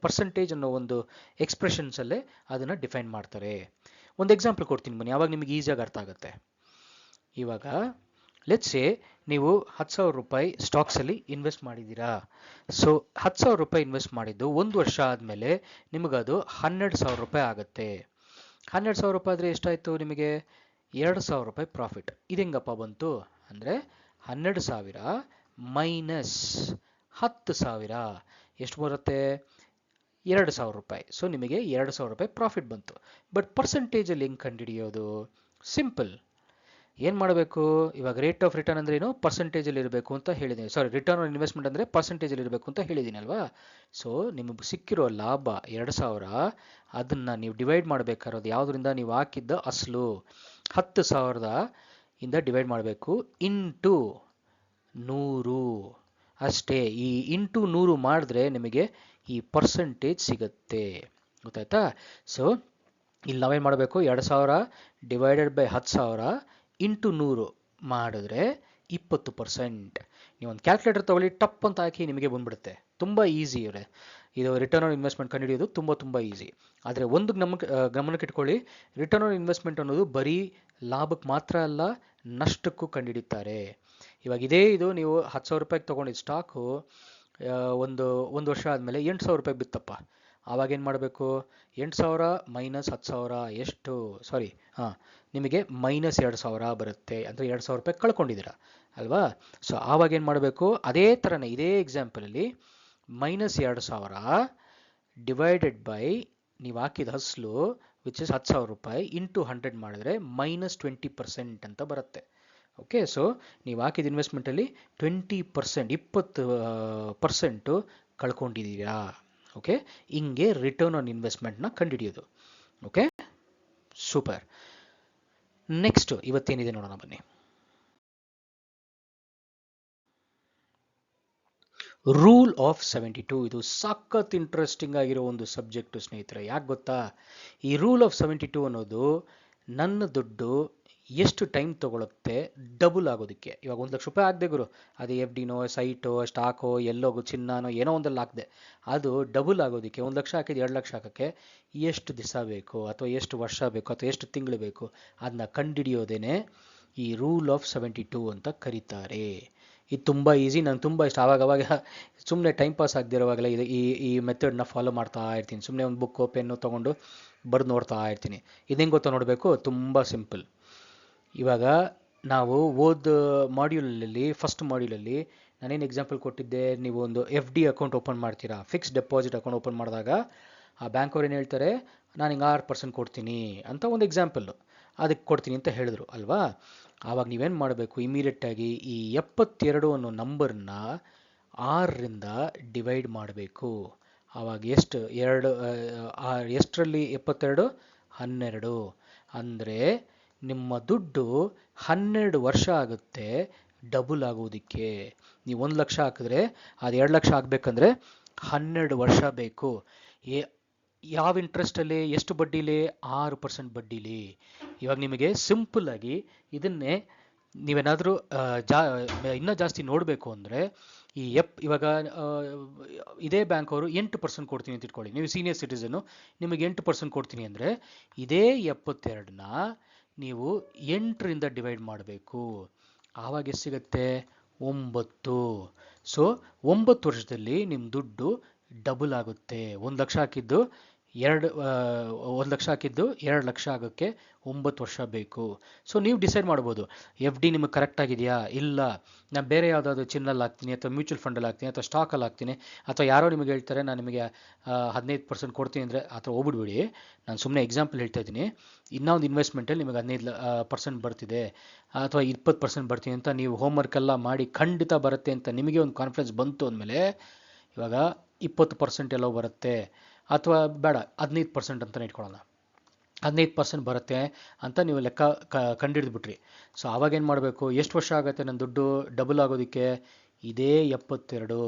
ಪರ್ಸೆಂಟೇಜ್ ಅನ್ನೋ ಒಂದು ಎಕ್ಸ್ಪ್ರೆಷನ್ಸಲ್ಲೇ ಅದನ್ನು ಡಿಫೈನ್ ಮಾಡ್ತಾರೆ. ಒಂದು ಎಕ್ಸಾಂಪಲ್ ಕೊಡ್ತೀನಿ ಬನ್ನಿ, ಆವಾಗ ನಿಮಗೆ ಈಸಿಯಾಗಿ ಅರ್ಥ ಆಗುತ್ತೆ. ಇವಾಗ ಲೆಟ್ಸ್ ಸೇ ನೀವು 10,000 ರೂಪಾಯಿ ಸ್ಟಾಕ್ಸಲ್ಲಿ ಇನ್ವೆಸ್ಟ್ ಮಾಡಿದ್ದೀರಾ. ಸೊ 10,000 ರೂಪಾಯಿ ಇನ್ವೆಸ್ಟ್ ಮಾಡಿದ್ದು 1 ವರ್ಷ ಆದಮೇಲೆ ನಿಮಗದು 12,000 ರೂಪಾಯಿ ಆಗುತ್ತೆ. 12,000 ರೂಪಾಯಿ ಆದರೆ ಎಷ್ಟಾಯಿತು ನಿಮಗೆ, 2,000 ರೂಪಾಯಿ ಪ್ರಾಫಿಟ್. ಇದು ಹೆಂಗಪ್ಪ ಬಂತು ಅಂದರೆ 12,000 ಮೈನಸ್ 10,000 ಎಷ್ಟು ಬರುತ್ತೆ, 2,000 ರೂಪಾಯಿ. ಸೊ ನಿಮಗೆ 2,000 ರೂಪಾಯಿ ಪ್ರಾಫಿಟ್ ಬಂತು. ಬಟ್ ಪರ್ಸೆಂಟೇಜಲ್ಲಿ ಹೆಂಗೆ ಕಂಡುಹಿಡಿಯೋದು, ಸಿಂಪಲ್. ಏನು ಮಾಡಬೇಕು, ಇವಾಗ ರೇಟ್ ಆಫ್ ರಿಟರ್ನ್ ಅಂದರೆ ಏನು, ಪರ್ಸೆಂಟೇಜಲ್ಲಿ ಇರಬೇಕು ಅಂತ ಹೇಳಿದ್ದೀನಿ. ರಿಟರ್ನ್ ಆನ್ ಇನ್ವೆಸ್ಟ್ಮೆಂಟ್ ಅಂದರೆ ಪರ್ಸೆಂಟೇಜಲ್ಲಿ ಇರಬೇಕು ಅಂತ ಹೇಳಿದ್ದೀನಿ ಅಲ್ವಾ. ಸೊ ನಿಮಗೆ ಸಿಕ್ಕಿರೋ ಲಾಭ 2,000, ಅದನ್ನು ನೀವು ಡಿವೈಡ್ ಮಾಡಬೇಕಾರೋದು ಯಾವುದರಿಂದ, ನೀವು ಹಾಕಿದ್ದ ಅಸಲು 10,000 ಇಂದ ಡಿವೈಡ್ ಮಾಡಬೇಕು, ಇಂಟು 100 ಅಷ್ಟೇ. ಈ ಇಂಟು 100 ಮಾಡಿದ್ರೆ ನಿಮಗೆ ಈ ಪರ್ಸೆಂಟೇಜ್ ಸಿಗುತ್ತೆ, ಗೊತ್ತಾಯ್ತಾ. ಸೊ ಇಲ್ಲಿ ನಾವೇನು ಮಾಡಬೇಕು, 2,000 ಡಿವೈಡೆಡ್ ಬೈ 10,000 ಇಂಟು 100 ಮಾಡಿದ್ರೆ 20%. ನೀವು ಒಂದು ಕ್ಯಾಲ್ಕುಲೇಟರ್ ತೊಗೊಳ್ಳಿ, ಟಪ್ ಅಂತ ಹಾಕಿ ನಿಮಗೆ ಬಂದ್ಬಿಡುತ್ತೆ. ತುಂಬ ಈಸಿ ಇವರೇ. ಇದು ರಿಟರ್ನ್ ಆನ್ ಇನ್ವೆಸ್ಟ್ಮೆಂಟ್ ಕಂಡುಹಿಡಿಯೋದು ತುಂಬ ಈಸಿ. ಆದರೆ ಒಂದು ಗಮನಕ್ಕೆ ಇಟ್ಕೊಳ್ಳಿ, ರಿಟರ್ನ್ ಆನ್ ಇನ್ವೆಸ್ಟ್ಮೆಂಟ್ ಅನ್ನೋದು ಬರೀ ಲಾಭಕ್ಕೆ ಮಾತ್ರ ಅಲ್ಲ, ನಷ್ಟಕ್ಕೂ ಕಂಡುಹಿಡಿತಾರೆ. ಇವಾಗ ಇದು ನೀವು 10,000 ರೂಪಾಯಿಗೆ ತೊಗೊಂಡಿದ್ದು ಸ್ಟಾಕು ಒಂದು ವರ್ಷ ಆದಮೇಲೆ 8,000 ರೂಪಾಯಿಗೆ ಬಿತ್ತಪ್ಪ. ಆವಾಗ ಏನು ಮಾಡಬೇಕು? 8,000 ಮೈನಸ್ 10,000 ಎಷ್ಟು? ಸಾರಿ, ನಿಮಗೆ ಮೈನಸ್ 2,000 ಬರುತ್ತೆ. ಅಂದರೆ 2,000 ರೂಪಾಯಿ ಕಳ್ಕೊಂಡಿದ್ದೀರಾ ಅಲ್ವಾ? ಸೊ ಆವಾಗ ಏನು ಮಾಡಬೇಕು? ಅದೇ ಥರನೇ ಇದೇ ಎಕ್ಸಾಂಪಲಲ್ಲಿ ಮೈನಸ್ 2,000 ಡಿವೈಡೆಡ್ ಬೈ ನೀವು ಹಾಕಿದ ಹಸ್ಲು ವಿಚ್ ಇಸ್ 10,000 ರೂಪಾಯಿ ಇಂಟು 100 ಮಾಡಿದ್ರೆ ಮೈನಸ್ 20% ಅಂತ ಬರುತ್ತೆ. ಓಕೆ, ಸೊ ನೀವು ಹಾಕಿದ ಇನ್ವೆಸ್ಟ್ಮೆಂಟಲ್ಲಿ 20% ಕಳ್ಕೊಂಡಿದ್ದೀರಾ. ಓಕೆ, ಹಿಂಗೆ ರಿಟರ್ನ್ ಆನ್ ಇನ್ವೆಸ್ಟ್ಮೆಂಟ್ನ ಕಂಡುಹಿಡಿಯೋದು. Okay, super. ನೆಕ್ಸ್ಟ್ ಇವತ್ತೇನಿದೆ ನೋಡೋಣ ಬನ್ನಿ. Rule of 72. ಇದು ಸಖತ್ ಇಂಟ್ರೆಸ್ಟಿಂಗ್ ಆಗಿರೋ ಒಂದು ಸಬ್ಜೆಕ್ಟು ಸ್ನೇಹಿತರೆ. ಯಾಕೆ ಗೊತ್ತಾ? ಈ ರೂಲ್ ಆಫ್ 72 ಅನ್ನೋದು ನನ್ನ ದುಡ್ಡು ಎಷ್ಟು ಟೈಮ್ ತೊಗೊಳುತ್ತೆ ಡಬಲ್ ಆಗೋದಕ್ಕೆ. ಇವಾಗ 1,00,000 ರೂಪಾಯಿ ಹಾಕ್ದೆ ಗುರು, ಅದು ಎಫ್ ಡಿನೋ, ಸೈಟೋ, ಸ್ಟಾಕೋ, ಎಲ್ಲೋಗೋ, ಚಿನ್ನನೋ ಏನೋ ಒಂದಲ್ಲಿ ಹಾಕ್ದೆ, ಅದು ಡಬಲ್ ಆಗೋದಕ್ಕೆ 1,00,000 ಹಾಕಿದ್ದು 2,00,000 ಹಾಕೋಕ್ಕೆ ಎಷ್ಟು ದಿವಸ ಬೇಕು, ಅಥವಾ ಎಷ್ಟು ವರ್ಷ ಬೇಕು, ಅಥವಾ ಎಷ್ಟು ತಿಂಗಳು ಬೇಕು, ಅದನ್ನ ಕಂಡುಹಿಡಿಯೋದೇನೆ ಈ ರೂಲ್ ಆಫ್ 72 ಅಂತ ಕರೀತಾರೆ. ಇದು ತುಂಬ ಈಸಿ, ನಂಗೆ ತುಂಬ ಇಷ್ಟ. ಆವಾಗ ಸುಮ್ಮನೆ ಟೈಮ್ ಪಾಸ್ ಆಗದಿರೋವಾಗಲೇ ಈ ಮೆಥಡ್ನ ಫಾಲೋ ಮಾಡ್ತಾ ಇರ್ತೀನಿ. ಸುಮ್ಮನೆ ಒಂದು ಬುಕ್ಕು ಪೆನ್ನು ತೊಗೊಂಡು ಬರೆದು ನೋಡ್ತಾ ಇರ್ತೀನಿ. ಇದು ಹೆಂಗೆ ಗೊತ್ತಾ ನೋಡಬೇಕು? ತುಂಬ ಸಿಂಪಲ್. ಇವಾಗ ನಾವು ಮಾಡ್ಯೂಲಲ್ಲಿ ಫಸ್ಟ್ ಮಾಡ್ಯೂಲಲ್ಲಿ ನಾನೇನು ಎಕ್ಸಾಂಪಲ್ ಕೊಟ್ಟಿದ್ದೆ, ನೀವು ಒಂದು ಎಫ್ ಡಿ ಅಕೌಂಟ್ ಓಪನ್ ಮಾಡ್ತೀರಾ, ಫಿಕ್ಸ್ಡ್ ಡೆಪಾಸಿಟ್ ಅಕೌಂಟ್ ಓಪನ್ ಮಾಡಿದಾಗ ಆ ಬ್ಯಾಂಕ್ ಅವ್ರು ಏನು ಹೇಳ್ತಾರೆ, ನಾನು ಹಿಂಗೆ 6% ಕೊಡ್ತೀನಿ ಅಂತ ಒಂದು ಎಕ್ಸಾಂಪಲ್ಲು ಅದಕ್ಕೆ ಕೊಡ್ತೀನಿ ಅಂತ ಹೇಳಿದ್ರು ಅಲ್ವಾ? ಆವಾಗ ನೀವೇನು ಮಾಡಬೇಕು? ಇಮಿಡಿಯೇಟಾಗಿ ಈ 72 ಅನ್ನೋ ನಂಬರ್ನ 6ರಿಂದ ಡಿವೈಡ್ ಮಾಡಬೇಕು. ಆವಾಗ ಎಷ್ಟು? ಎಷ್ಟರಲ್ಲಿ 72? 12. ಅಂದರೆ ನಿಮ್ಮ ದುಡ್ಡು 12 ವರ್ಷ ಆಗುತ್ತೆ ಡಬಲ್ ಆಗೋದಕ್ಕೆ. ನೀವು 1,00,000 ಹಾಕಿದ್ರೆ ಅದು 2,00,000 ಆಗಬೇಕಂದ್ರೆ 12 ವರ್ಷ ಬೇಕು. ಯಾವ ಇಂಟ್ರೆಸ್ಟಲ್ಲಿ? ಎಷ್ಟು ಬಡ್ಡಿಲಿ? 6% ಬಡ್ಡಿಲಿ. ಇವಾಗ ನಿಮಗೆ ಸಿಂಪಲ್ಲಾಗಿ ಇದನ್ನೇ ನೀವೇನಾದರೂ ಇನ್ನೂ ಜಾಸ್ತಿ ನೋಡಬೇಕು ಅಂದರೆ ಇವಾಗ ಇದೇ ಬ್ಯಾಂಕ್ ಅವರು 8% ಕೊಡ್ತೀನಿ ಅಂತ ಇಟ್ಕೊಳ್ಳಿ, ನೀವು ಸೀನಿಯರ್ ಸಿಟಿಸನ್ನು, ನಿಮಗೆ 8% ಕೊಡ್ತೀನಿ ಅಂದರೆ ಇದೇ 72ನ ನೀವು 8ರಿಂದ ಡಿವೈಡ್ ಮಾಡಬೇಕು. ಆವಾಗ ಎಷ್ಟು ಸಿಗುತ್ತೆ? 9. ಸೊ 9 ವರ್ಷದಲ್ಲಿ ನಿಮ್ಮ ದುಡ್ಡು ಡಬಲ್ ಆಗುತ್ತೆ. 1,00,000 ಹಾಕಿದ್ದು 2,00,000 ಆಗೋಕ್ಕೆ 9 ವರ್ಷ ಬೇಕು. ಸೊ ನೀವು ಡಿಸೈಡ್ ಮಾಡ್ಬೋದು, ಎಫ್ ಡಿ ನಿಮಗೆ ಕರೆಕ್ಟ್ ಆಗಿದೆಯಾ, ಇಲ್ಲ ನಾನು ಬೇರೆ ಯಾವುದಾದ್ರು ಚಿನ್ನಲ್ಲಿ ಹಾಕ್ತೀನಿ, ಅಥವಾ ಮ್ಯೂಚುವಲ್ ಫಂಡಲ್ಲಿ ಹಾಕ್ತೀನಿ, ಅಥವಾ ಸ್ಟಾಕಲ್ಲಿ ಹಾಕ್ತೀನಿ, ಅಥವಾ ಯಾರೋ ನಿಮಗೆ ಹೇಳ್ತಾರೆ ನಾನು ನಿಮಗೆ 15% ಕೊಡ್ತೀನಿ ಅಂದರೆ ಆ ಥರ ಹೋಗ್ಬಿಡ್ಬೇಡಿ. ನಾನು ಸುಮ್ಮನೆ ಎಕ್ಸಾಂಪಲ್ ಹೇಳ್ತಾ ಇದ್ದೀನಿ. ಇನ್ನೊಂದು ಇನ್ವೆಸ್ಟ್ಮೆಂಟಲ್ಲಿ ನಿಮಗೆ 15% ಬರ್ತಿದೆ, ಅಥವಾ 20% ಬರ್ತೀನಿ ಅಂತ ನೀವು ಹೋಮ್ವರ್ಕೆಲ್ಲ ಮಾಡಿ ಖಂಡಿತ ಬರುತ್ತೆ ಅಂತ ನಿಮಗೆ ಒಂದು ಕಾನ್ಫಿಡೆನ್ಸ್ ಬಂತು ಅಂದಮೇಲೆ, ಇವಾಗ 20% ಎಲ್ಲೋ ಬರುತ್ತೆ, ಅಥವಾ ಬೇಡ 15% ಅಂತಲೇ ಇಟ್ಕೊಳ್ಳೋಣ, 15% ಬರುತ್ತೆ ಅಂತ ನೀವು ಲೆಕ್ಕ ಕಂಡುಹಿಡಿದ್ಬಿಟ್ರಿ. ಸೊ ಆವಾಗೇನು ಮಾಡಬೇಕು? ಎಷ್ಟು ವರ್ಷ ಆಗುತ್ತೆ ನನ್ನ ದುಡ್ಡು ಡಬಲ್ ಆಗೋದಕ್ಕೆ? ಇದೇ 72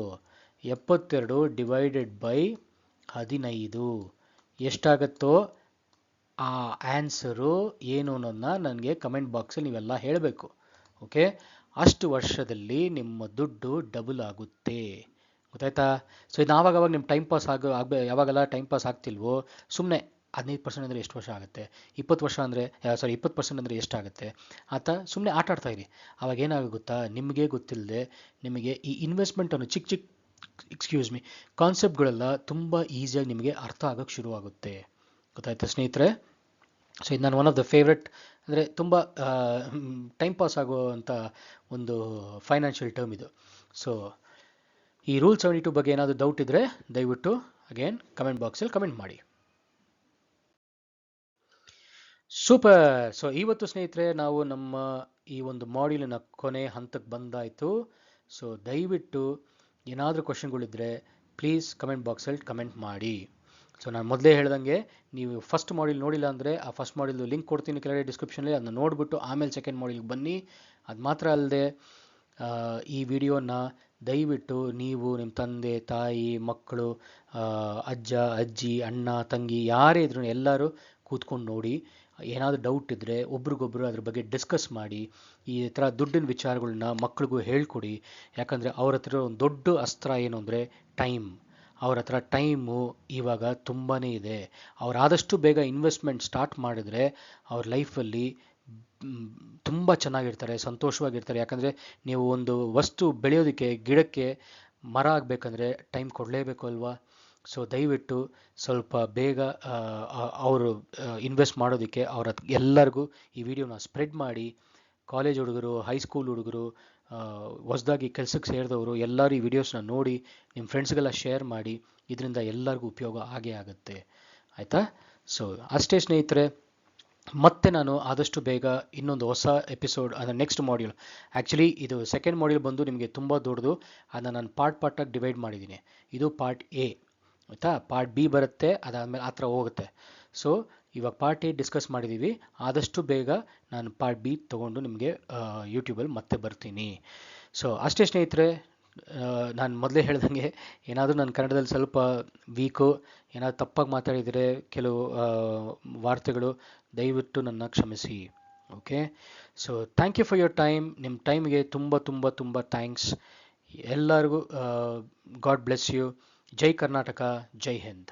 ಡಿವೈಡೆಡ್ ಬೈ 15 ಎಷ್ಟಾಗುತ್ತೋ ಆ ಆನ್ಸರು ಏನು ಅನ್ನೋದನ್ನ ನನಗೆ ಕಮೆಂಟ್ ಬಾಕ್ಸಲ್ಲಿ ನೀವೆಲ್ಲ ಹೇಳಬೇಕು. ಓಕೆ, ಅಷ್ಟು ವರ್ಷದಲ್ಲಿ ನಿಮ್ಮ ದುಡ್ಡು ಡಬಲ್ ಆಗುತ್ತೆ. ಗೊತ್ತಾಯ್ತಾ? ಸೊ ಇದು ಆವಾಗ ನಿಮ್ಮ ಟೈಮ್ ಪಾಸ್ ಯಾವಾಗೆಲ್ಲ ಟೈಮ್ ಪಾಸ್ ಆಗ್ತಿಲ್ವೋ, ಸುಮ್ಮನೆ 15% ಅಂದರೆ ಎಷ್ಟು ವರ್ಷ ಆಗುತ್ತೆ, 20% ಅಂದರೆ ಎಷ್ಟಾಗುತ್ತೆ ಅಂತ ಸುಮ್ಮನೆ ಆಟ ಆಡ್ತಾ ಇರಿ. ಆವಾಗ ಏನಾಗುತ್ತಾ, ನಿಮಗೆ ಗೊತ್ತಿಲ್ಲದೆ ನಿಮಗೆ ಈ ಇನ್ವೆಸ್ಟ್ಮೆಂಟ್ ಅನ್ನೋ ಚಿಕ್ಕ ಕಾನ್ಸೆಪ್ಟ್ಗಳೆಲ್ಲ ತುಂಬ ಈಸಿಯಾಗಿ ನಿಮಗೆ ಅರ್ಥ ಆಗೋಕ್ಕೆ ಶುರುವಾಗುತ್ತೆ. ಗೊತ್ತಾಯ್ತಾ ಸ್ನೇಹಿತರೆ? ಸೊ ಇದು ನಾನು ಒನ್ ಆಫ್ ದ ಫೇವ್ರೆಟ್, ಅಂದರೆ ತುಂಬ ಟೈಮ್ ಪಾಸ್ ಆಗುವಂಥ ಒಂದು ಫೈನಾನ್ಷಿಯಲ್ ಟರ್ಮ್ ಇದು. ಸೊ ಈ ರೂಲ್ 72 ಬಗ್ಗೆ ಏನಾದರೂ ಡೌಟ್ ಇದ್ದರೆ ದಯವಿಟ್ಟು ಅಗೇನ್ ಕಮೆಂಟ್ ಬಾಕ್ಸಲ್ಲಿ ಕಮೆಂಟ್ ಮಾಡಿ. ಸೂಪರ್. ಸೊ ಇವತ್ತು ಸ್ನೇಹಿತರೆ ನಾವು ನಮ್ಮ ಈ ಒಂದು ಮಾಡ್ಯೂಲಿನ ಕೊನೆ ಹಂತಕ್ಕೆ ಬಂದಾಯಿತು. ಸೊ ದಯವಿಟ್ಟು ಏನಾದರೂ ಕ್ವಶನ್ಗಳಿದ್ದರೆ ಪ್ಲೀಸ್ ಕಮೆಂಟ್ ಬಾಕ್ಸಲ್ಲಿ ಕಮೆಂಟ್ ಮಾಡಿ. ಸೊ ನಾನು ಮೊದಲೇ ಹೇಳ್ದಂಗೆ, ನೀವು ಫಸ್ಟ್ ಮಾಡ್ಯೂಲ್ ನೋಡಿಲ್ಲ ಅಂದರೆ ಆ ಫಸ್ಟ್ ಮಾಡ್ಯೂಲ್ದು ಲಿಂಕ್ ಕೊಡ್ತೀನಿ ಕೆಳಗಡೆ ಡಿಸ್ಕ್ರಿಪ್ಷನಲ್ಲಿ, ಅದನ್ನ ನೋಡಿಬಿಟ್ಟು ಆಮೇಲೆ ಸೆಕೆಂಡ್ ಮಾಡ್ಯೂಲ್ಗೆ ಬನ್ನಿ. ಅದು ಮಾತ್ರ ಅಲ್ಲದೆ ಈ ವಿಡಿಯೋನ ದಯವಿಟ್ಟು ನೀವು ನಿಮ್ಮ ತಂದೆ ತಾಯಿ ಮಕ್ಕಳು ಅಜ್ಜ ಅಜ್ಜಿ ಅಣ್ಣ ತಂಗಿ ಯಾರೇ ಇದ್ರೂ ಎಲ್ಲರೂ ಕೂತ್ಕೊಂಡು ನೋಡಿ. ಏನಾದರೂ ಡೌಟ್ ಇದ್ದರೆ ಒಬ್ರಿಗೊಬ್ರು ಅದ್ರ ಬಗ್ಗೆ ಡಿಸ್ಕಸ್ ಮಾಡಿ. ಈ ಥರ ದುಡ್ಡಿನ ವಿಚಾರಗಳನ್ನ ಮಕ್ಳಿಗೂ ಹೇಳ್ಕೊಡಿ. ಯಾಕಂದರೆ ಅವ್ರ ಹತ್ರ ಒಂದು ದೊಡ್ಡ ಅಸ್ತ್ರ ಏನು ಅಂದರೆ ಟೈಮ್. ಅವ್ರ ಹತ್ರ ಟೈಮು ಇವಾಗ ತುಂಬಾ ಇದೆ. ಅವ್ರು ಆದಷ್ಟು ಬೇಗ ಇನ್ವೆಸ್ಟ್ಮೆಂಟ್ ಸ್ಟಾರ್ಟ್ ಮಾಡಿದ್ರೆ ಅವ್ರ ಲೈಫಲ್ಲಿ ತುಂಬ ಚೆನ್ನಾಗಿರ್ತಾರೆ, ಸಂತೋಷವಾಗಿರ್ತಾರೆ. ಯಾಕಂದರೆ ನೀವು ಒಂದು ವಸ್ತು ಬೆಳೆಯೋದಕ್ಕೆ, ಗಿಡಕ್ಕೆ ಮರ ಆಗಬೇಕಂದ್ರೆ ಟೈಮ್ ಕೊಡಲೇಬೇಕು ಅಲ್ವಾ? ಸೊ ದಯವಿಟ್ಟು ಸ್ವಲ್ಪ ಬೇಗ ಅವರು ಇನ್ವೆಸ್ಟ್ ಮಾಡೋದಕ್ಕೆ ಅವ್ರ ಎಲ್ಲರಿಗೂ ಈ ವಿಡಿಯೋನ ಸ್ಪ್ರೆಡ್ ಮಾಡಿ. ಕಾಲೇಜ್ ಹುಡುಗರು, ಹೈಸ್ಕೂಲ್ ಹುಡುಗರು, ಹೊಸದಾಗಿ ಕೆಲಸಕ್ಕೆ ಸೇರಿದವರು ಎಲ್ಲರೂ ಈ ವಿಡಿಯೋಸ್ನ ನೋಡಿ ನಿಮ್ಮ ಫ್ರೆಂಡ್ಸ್ಗೆಲ್ಲ ಶೇರ್ ಮಾಡಿ. ಇದರಿಂದ ಎಲ್ಲರಿಗೂ ಉಪಯೋಗ ಆಗೇ ಆಗುತ್ತೆ. ಆಯಿತಾ? ಸೊ ಅಷ್ಟೇ ಸ್ನೇಹಿತರೆ, ಮತ್ತೆ ನಾನು ಆದಷ್ಟು ಬೇಗ ಇನ್ನೊಂದು ಹೊಸ ಎಪಿಸೋಡ್, ಅಂದರೆ ನೆಕ್ಸ್ಟ್ ಮಾಡ್ಯೂಲ್. ಆ್ಯಕ್ಚುಲಿ ಇದು ಸೆಕೆಂಡ್ ಮಾಡ್ಯೂಲ್ ಬಂದು ನಿಮಗೆ ತುಂಬ ದೊಡ್ಡದು. ಅದನ್ನು ನಾನು ಪಾರ್ಟಾಗಿ ಡಿವೈಡ್ ಮಾಡಿದ್ದೀನಿ. ಇದು ಪಾರ್ಟ್ ಎ, ಆಯಿತಾ? ಪಾರ್ಟ್ ಬಿ ಬರುತ್ತೆ, ಅದಾದಮೇಲೆ ಆ ಥರ ಹೋಗುತ್ತೆ. ಸೊ ಇವಾಗ ಪಾರ್ಟ್ ಎ ಡಿಸ್ಕಸ್ ಮಾಡಿದ್ದೀವಿ. ಆದಷ್ಟು ಬೇಗ ನಾನು ಪಾರ್ಟ್ ಬಿ ತೊಗೊಂಡು ನಿಮಗೆ ಯೂಟ್ಯೂಬಲ್ಲಿ ಮತ್ತೆ ಬರ್ತೀನಿ. ಸೊ ಅಷ್ಟೇ ಸ್ನೇಹಿತರೆ, ನಾನು ಮೊದಲೇ ಹೇಳ್ದಂಗೆ ಏನಾದರೂ ನಾನು ಕನ್ನಡದಲ್ಲಿ ಸ್ವಲ್ಪ ವೀಕು, ಏನಾದರೂ ತಪ್ಪಾಗಿ ಮಾತಾಡಿದರೆ ಕೆಲವು ವಾರ್ತೆಗಳು, ದಯವಿಟ್ಟು ನನ್ನ ಕ್ಷಮಿಸಿ. Okay? So thank you for your time. ನಿಮ್ಮ ಟೈಮ್ಗೆ ತುಂಬ ತುಂಬ ತುಂಬ ಥ್ಯಾಂಕ್ಸ್. ಎಲ್ಲರಿಗೂ ಗಾಡ್ ಬ್ಲೆಸ್ ಯು. ಜೈ ಕರ್ನಾಟಕ, ಜೈ ಹಿಂದ್.